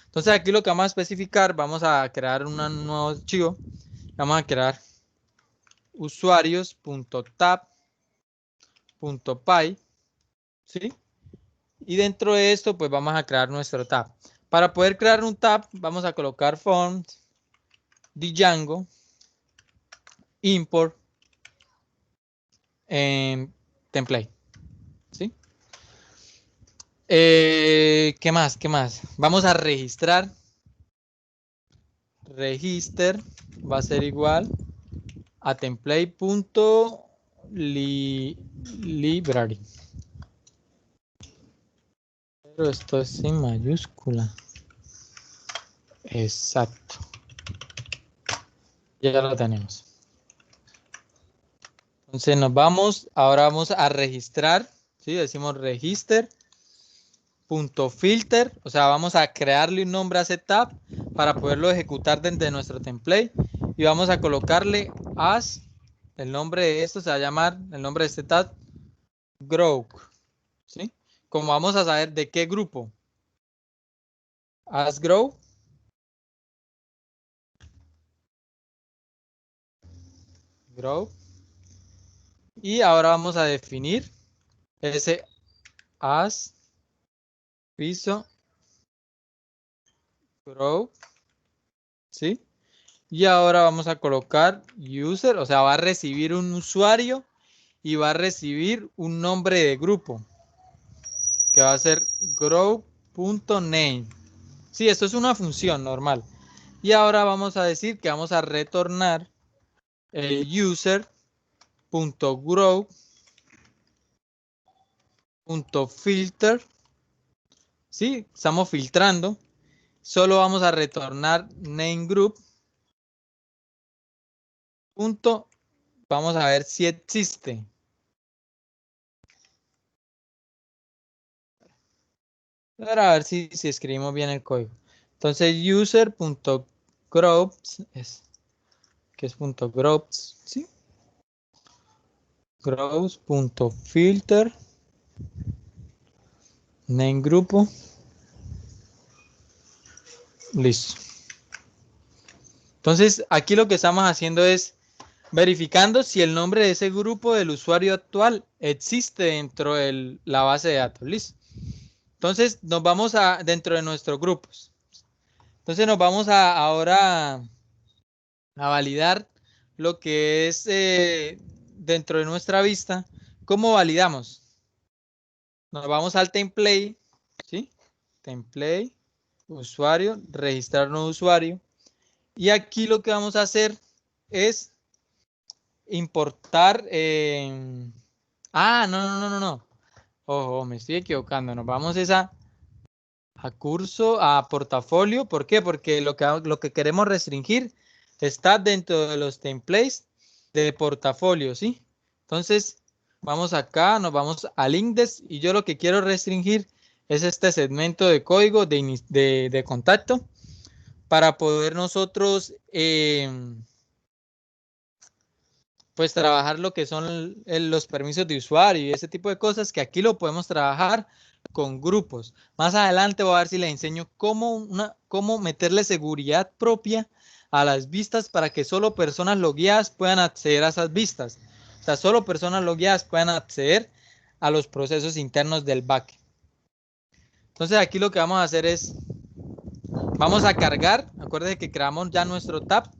Entonces aquí lo que vamos a especificar, vamos a crear un nuevo archivo, vamos a crear usuarios.tab.py, ¿sí? Y dentro de esto, pues vamos a crear nuestro tab. Para poder crear un tab, vamos a colocar forms de Django import template, ¿sí? ¿Qué más? Vamos a registrar. Register va a ser igual a template.library. Pero esto es en mayúscula. Exacto. Ya lo tenemos. Entonces ahora vamos a registrar, ¿sí? Decimos register.filter, o sea, vamos a crearle un nombre a ese tab para poderlo ejecutar desde nuestro template y vamos a colocarle as, el nombre de esto se va a llamar, el nombre de este tab group, ¿sí? Como vamos a saber de qué grupo. As group. Group. Y ahora vamos a definir ese as piso group, ¿sí? Y ahora vamos a colocar user, o sea, va a recibir un usuario y va a recibir un nombre de grupo, que va a ser group.name. Sí, esto es una función normal. Y ahora vamos a decir que vamos a retornar el user.group.filter. Sí, estamos filtrando. Solo vamos a retornar nameGroup. Vamos a ver si existe. Para ver si escribimos bien el código. Entonces user.groups que es .groups, ¿sí? Groups.filter name grupo. Listo. Entonces aquí lo que estamos haciendo es verificando si el nombre de ese grupo del usuario actual existe dentro de la base de datos. Listo. Entonces nos vamos a dentro de nuestros grupos. Entonces nos vamos ahora a validar lo que es dentro de nuestra vista. ¿Cómo validamos? Nos vamos al template, ¿sí? Template, usuario, registrar nuevo usuario. Y aquí lo que vamos a hacer es importar. No. Ojo, me estoy equivocando. Nos vamos a curso, a portafolio. ¿Por qué? Porque lo que queremos restringir está dentro de los templates de portafolio, ¿sí? Entonces, vamos acá, nos vamos al index y yo lo que quiero restringir es este segmento de código de contacto para poder nosotros pues trabajar lo que son los permisos de usuario y ese tipo de cosas que aquí lo podemos trabajar con grupos. Más adelante voy a ver si les enseño cómo meterle seguridad propia a las vistas para que solo personas logueadas puedan acceder a esas vistas. O sea, solo personas logueadas puedan acceder a los procesos internos del backend. Entonces aquí lo que vamos a hacer es, vamos a cargar, acuérdense que creamos ya nuestro tab.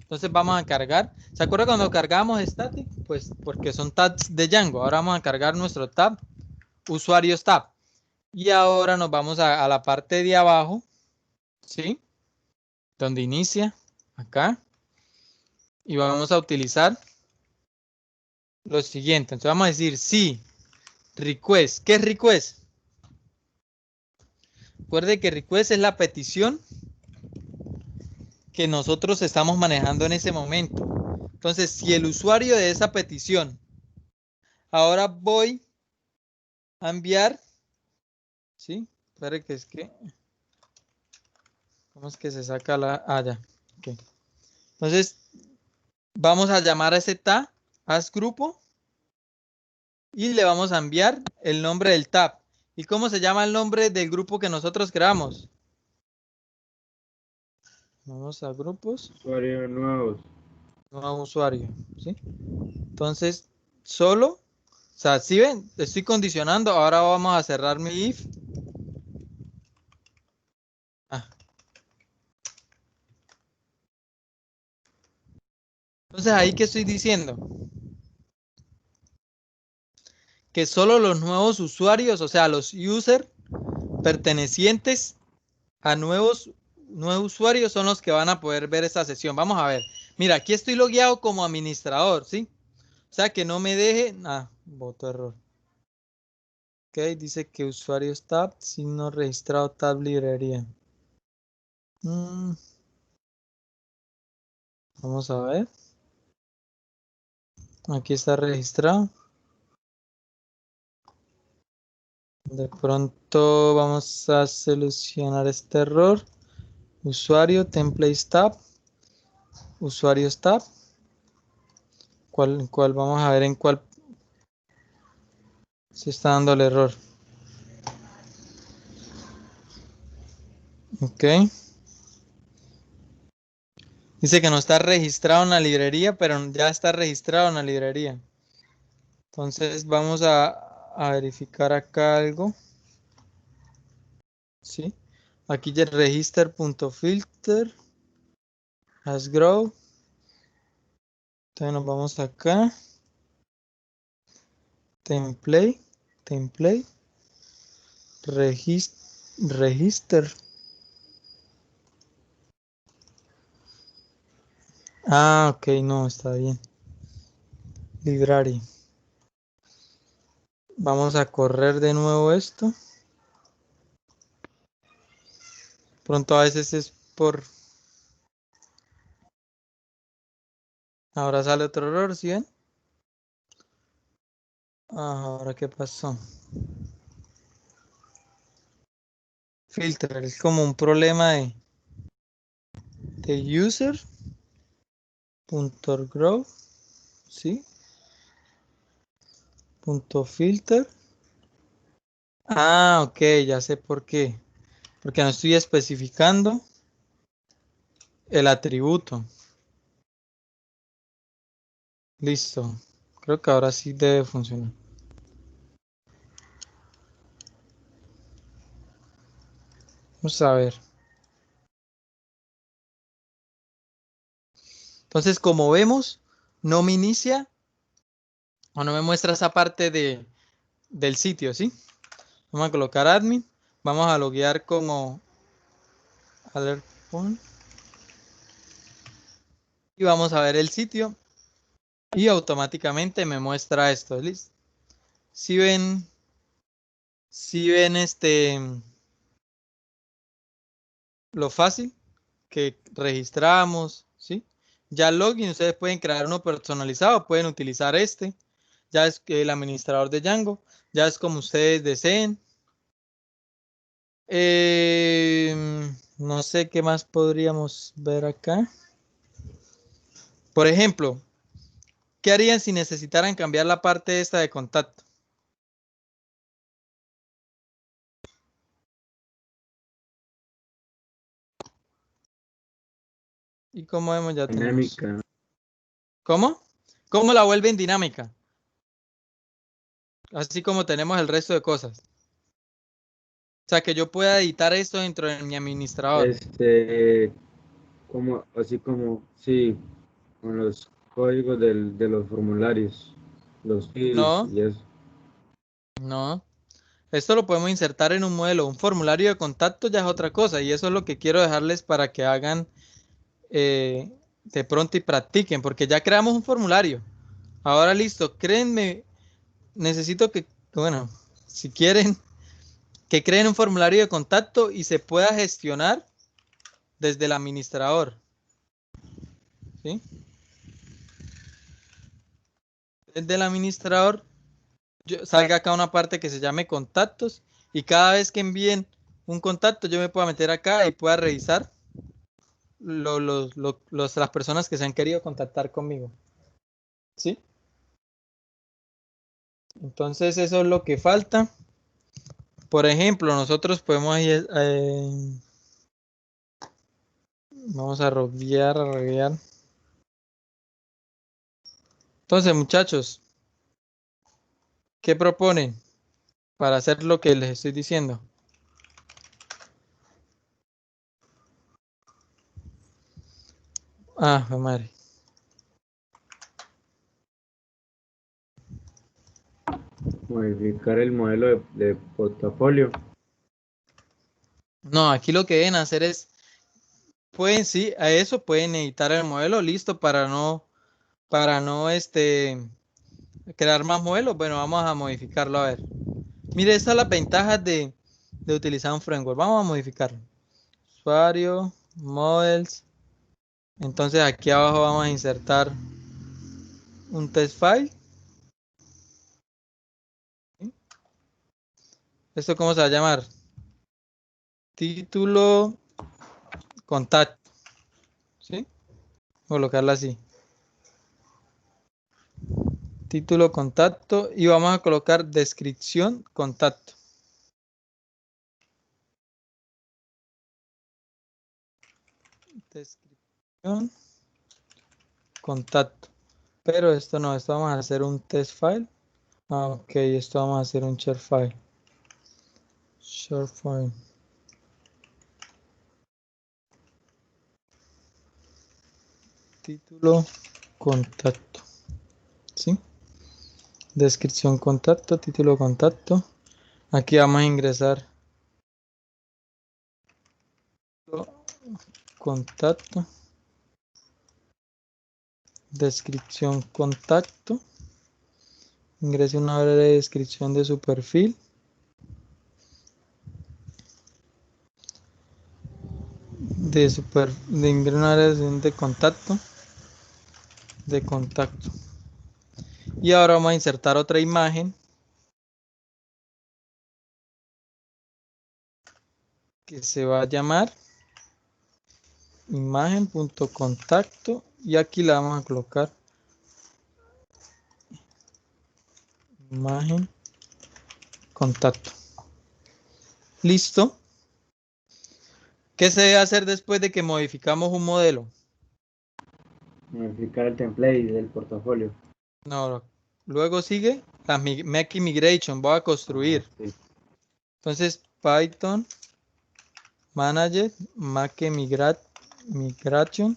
Entonces vamos a cargar. ¿Se acuerda cuando cargamos static? Pues porque son tabs de Django. Ahora vamos a cargar nuestro tab, usuarios tab. Y ahora nos vamos a la parte de abajo, ¿sí? Donde inicia, acá. Y vamos a utilizar lo siguiente. Entonces vamos a decir sí, request. ¿Qué es request? Recuerde que request es la petición que nosotros estamos manejando en ese momento. Entonces, si el usuario de esa petición, ahora voy a enviar, ¿sí? Espere que es que, ¿cómo es que se saca la, ya, okay. Entonces, vamos a llamar a ese tab, as grupo, y le vamos a enviar el nombre del tab. ¿Y cómo se llama el nombre del grupo que nosotros creamos? Vamos a grupos. Usuarios nuevos. Nuevo usuario, ¿sí? Entonces, solo, o sea, si ven, estoy condicionando, ahora vamos a cerrar mi if. Entonces, ahí que estoy diciendo que solo los nuevos usuarios, o sea, los users pertenecientes a nuevos usuarios son los que van a poder ver esta sesión. Vamos a ver. Mira, aquí estoy logueado como administrador, ¿sí? O sea, que no me deje... voto error. Ok, dice que usuarios tab, signo registrado tab librería. Vamos a ver. Aquí está registrado. De pronto vamos a solucionar este error. Usuario, templates tab. Usuarios tab. ¿Cuál vamos a ver en cuál? Se está dando el error. Ok. Dice que no está registrado en la librería, pero ya está registrado en la librería. Entonces vamos a verificar acá algo. ¿Sí? Aquí ya register.filter has grow. Entonces nos vamos acá. Template. Register. Ah, ok, no, está bien. Library. Vamos a correr de nuevo esto. Pronto a veces es por... Ahora sale otro error, ¿sí ven? Ahora, ¿qué pasó? Filter, es como un problema de user.grow, ¿sí? .filter. Ah, ok, ya sé por qué. Porque no estoy especificando el atributo. Listo. Creo que ahora sí debe funcionar. Vamos a ver. Entonces, como vemos, no me inicia o no me muestra esa parte del sitio, ¿sí? Vamos a colocar admin. Vamos a loguear como alert point. Y vamos a ver el sitio. Y automáticamente me muestra esto. ¿Listo? Si ven lo fácil que registramos, ¿sí? Ya el login, ustedes pueden crear uno personalizado, pueden utilizar este. Ya es el administrador de Django. Ya es como ustedes deseen. No sé qué más podríamos ver acá. Por ejemplo, ¿qué harían si necesitaran cambiar la parte esta de contacto? Y como vemos ya tenemos. Dinámica. ¿Cómo? ¿Cómo la vuelven dinámica? Así como tenemos el resto de cosas. O sea, que yo pueda editar esto dentro de mi administrador. Como, así como, sí, con los códigos de los formularios, los fields No, y eso. no. Esto lo podemos insertar en un modelo. Un formulario de contacto ya es otra cosa. Y eso es lo que quiero dejarles para que hagan de pronto y practiquen. Porque ya creamos un formulario. Ahora listo, créenme. Necesito que, bueno, si quieren, que creen un formulario de contacto y se pueda gestionar desde el administrador. ¿Sí? Desde el administrador salga acá una parte que se llame contactos y cada vez que envíen un contacto yo me pueda meter acá y pueda revisar las personas que se han querido contactar conmigo. ¿Sí? Entonces eso es lo que falta. Por ejemplo, nosotros podemos ir, vamos a roguear. Entonces, muchachos, ¿qué proponen para hacer lo que les estoy diciendo? Ah, madre. Modificar el modelo de portafolio. No, aquí lo que deben hacer es, pueden sí, a eso pueden editar el modelo, listo, para no crear más modelos. Bueno, vamos a modificarlo, a ver. Mire, estas son las ventajas de utilizar un framework. Vamos a modificarlo. Usuario, models. Entonces aquí abajo vamos a insertar un test file. ¿Esto cómo se va a llamar? Título contacto. ¿Sí? Colocarla así. título contacto y vamos a colocar descripción contacto. Descripción contacto. Pero esto no, esto vamos a hacer un test file. Ah, ok, esto vamos a hacer un share file. Share file. Título contacto. ¿Sí? Descripción contacto, título contacto. Aquí vamos a ingresar contacto. Descripción contacto. Ingrese una breve descripción de su perfil. Ingrese una breve descripción de contacto. De contacto. Y ahora vamos a insertar otra imagen. Que se va a llamar imagen.contacto. Y aquí la vamos a colocar. Imagen. Contacto. Listo. ¿Qué se debe hacer después de que modificamos un modelo? Modificar el template del portafolio. No, luego sigue la Make Migration. Voy a construir. Sí. Entonces, Python Manager Make Migration.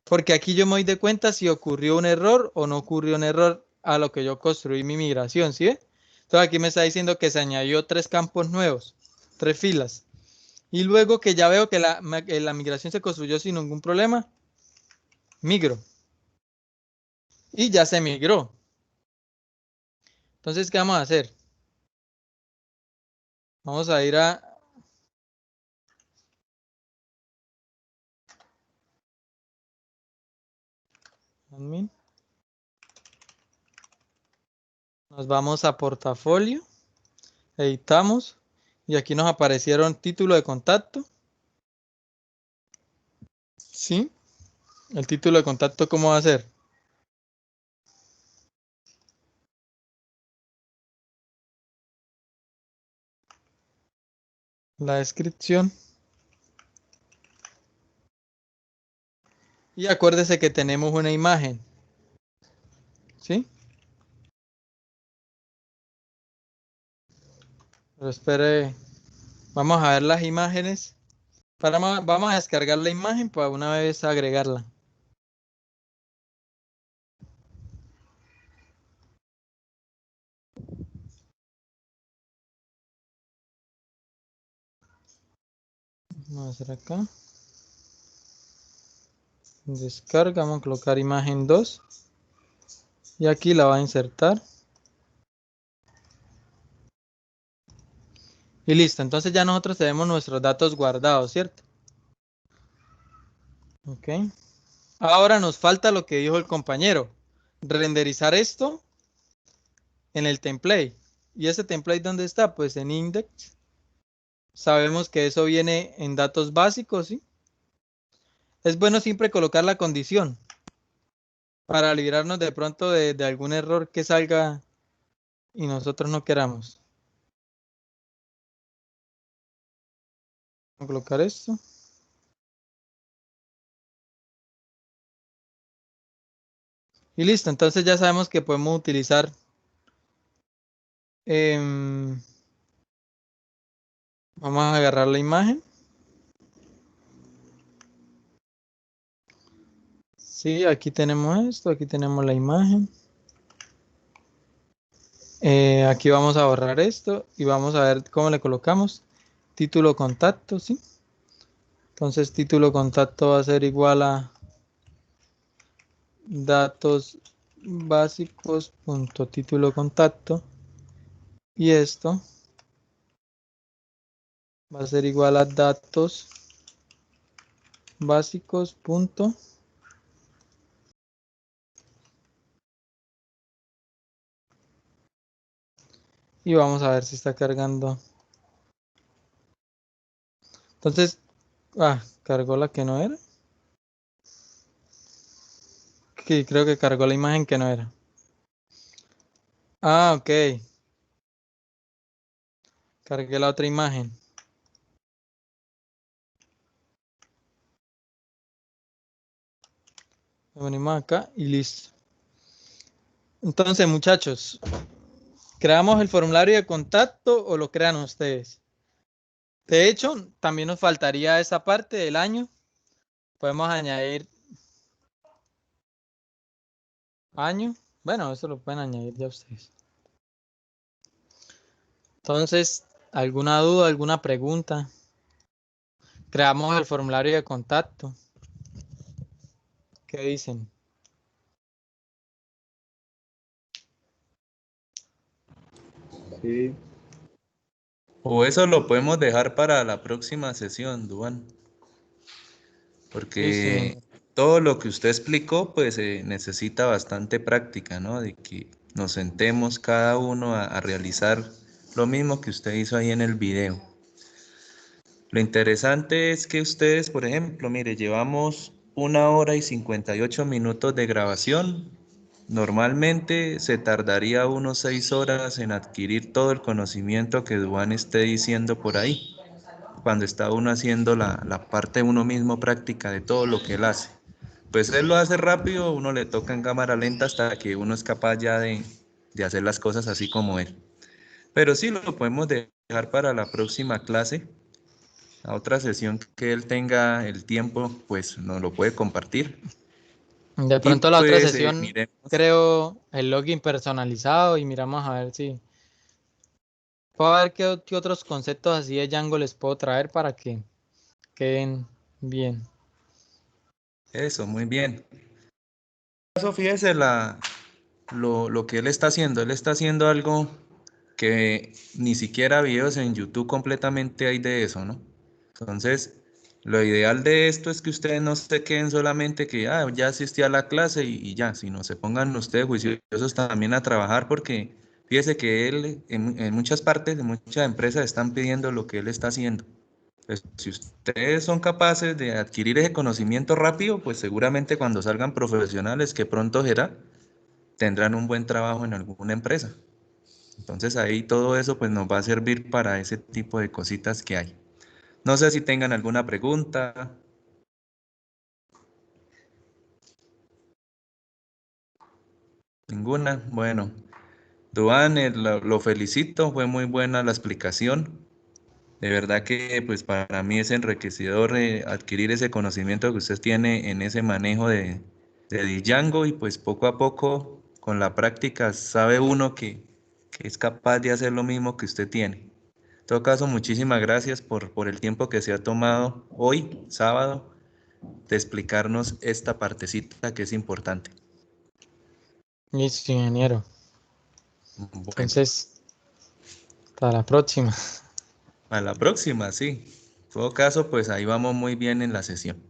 Porque aquí yo me doy de cuenta si ocurrió un error o no ocurrió un error a lo que yo construí mi migración, ¿sí? Entonces aquí me está diciendo que se añadió 3 campos nuevos, 3 filas. Y luego que ya veo que la migración se construyó sin ningún problema, migro. Y ya se migró. Entonces, ¿qué vamos a hacer? Vamos a ir a... admin. Nos vamos a portafolio. Editamos. Y aquí nos aparecieron título de contacto. ¿Sí? El título de contacto, ¿cómo va a ser? La descripción. Y acuérdese que tenemos una imagen. ¿Sí? Pero espere. Vamos a ver las imágenes. Vamos a descargar la imagen para una vez agregarla. Vamos a hacer acá. Descarga, vamos a colocar imagen 2. Y aquí la va a insertar. Y listo, entonces ya nosotros tenemos nuestros datos guardados, ¿cierto? Ok. Ahora nos falta lo que dijo el compañero. Renderizar esto en el template. ¿Y ese template dónde está? Pues en index. Sabemos que eso viene en datos básicos, ¿sí? Es bueno siempre colocar la condición para librarnos de pronto de algún error que salga y nosotros no queramos. Vamos a colocar esto. Y listo, entonces ya sabemos que podemos utilizar vamos a agarrar la imagen. Sí, aquí tenemos esto, aquí tenemos la imagen. Aquí vamos a borrar esto y vamos a ver cómo le colocamos. Título contacto, ¿sí? Entonces título contacto va a ser igual a datos básicos punto título contacto y esto va a ser igual a datos básicos punto y vamos a ver si está cargando. Entonces, cargó la que no era. Sí, creo que cargó la imagen que no era. Ah, ok. Cargué la otra imagen. Lo venimos acá y listo. Entonces, muchachos, ¿creamos el formulario de contacto o lo crean ustedes? De hecho, también nos faltaría esa parte del año. Podemos añadir año. Bueno, eso lo pueden añadir ya ustedes. Entonces, ¿alguna duda, alguna pregunta? Creamos el formulario de contacto. ¿Qué dicen? Sí, O eso lo podemos dejar para la próxima sesión, Duan. Sí, Porque todo lo que usted explicó, pues necesita bastante práctica, ¿no? De que nos sentemos cada uno a realizar lo mismo que usted hizo ahí en el video. Lo interesante es que ustedes, por ejemplo, mire, llevamos 1 hora y 58 minutos de grabación. Normalmente se tardaría unos 6 horas en adquirir todo el conocimiento que Duan esté diciendo por ahí, cuando está uno haciendo la parte uno mismo práctica de todo lo que él hace. Pues él lo hace rápido, uno le toca en cámara lenta hasta que uno es capaz ya de hacer las cosas así como él. Pero sí lo podemos dejar para la próxima clase. A otra sesión que él tenga el tiempo, pues nos lo puede compartir. de Y pronto la otra pues sesión miremos. creo el login personalizado y miramos a ver si puedo ver qué otros conceptos así de Django les puedo traer para que queden bien. Eso, muy bien. Eso, fíjese lo que él está haciendo. Él está haciendo algo que ni siquiera videos en YouTube completamente hay de eso, ¿no? Entonces, lo ideal de esto es que ustedes no se queden solamente que ya asistí a la clase y ya, sino se pongan ustedes juiciosos también a trabajar porque fíjese que él en muchas partes, en muchas empresas están pidiendo lo que él está haciendo. Pues, si ustedes son capaces de adquirir ese conocimiento rápido, pues seguramente cuando salgan profesionales, que pronto será, tendrán un buen trabajo en alguna empresa. Entonces ahí todo eso pues nos va a servir para ese tipo de cositas que hay. No sé si tengan alguna pregunta. Ninguna. Bueno, Duan, lo felicito, fue muy buena la explicación. De verdad que pues para mí es enriquecedor adquirir ese conocimiento que usted tiene en ese manejo de Django y pues poco a poco con la práctica sabe uno que es capaz de hacer lo mismo que usted tiene. En todo caso, muchísimas gracias por el tiempo que se ha tomado hoy, sábado, de explicarnos esta partecita que es importante. Listo, ingeniero. Bueno, Entonces, hasta la próxima. a la próxima, sí. En todo caso, pues ahí vamos muy bien en la sesión.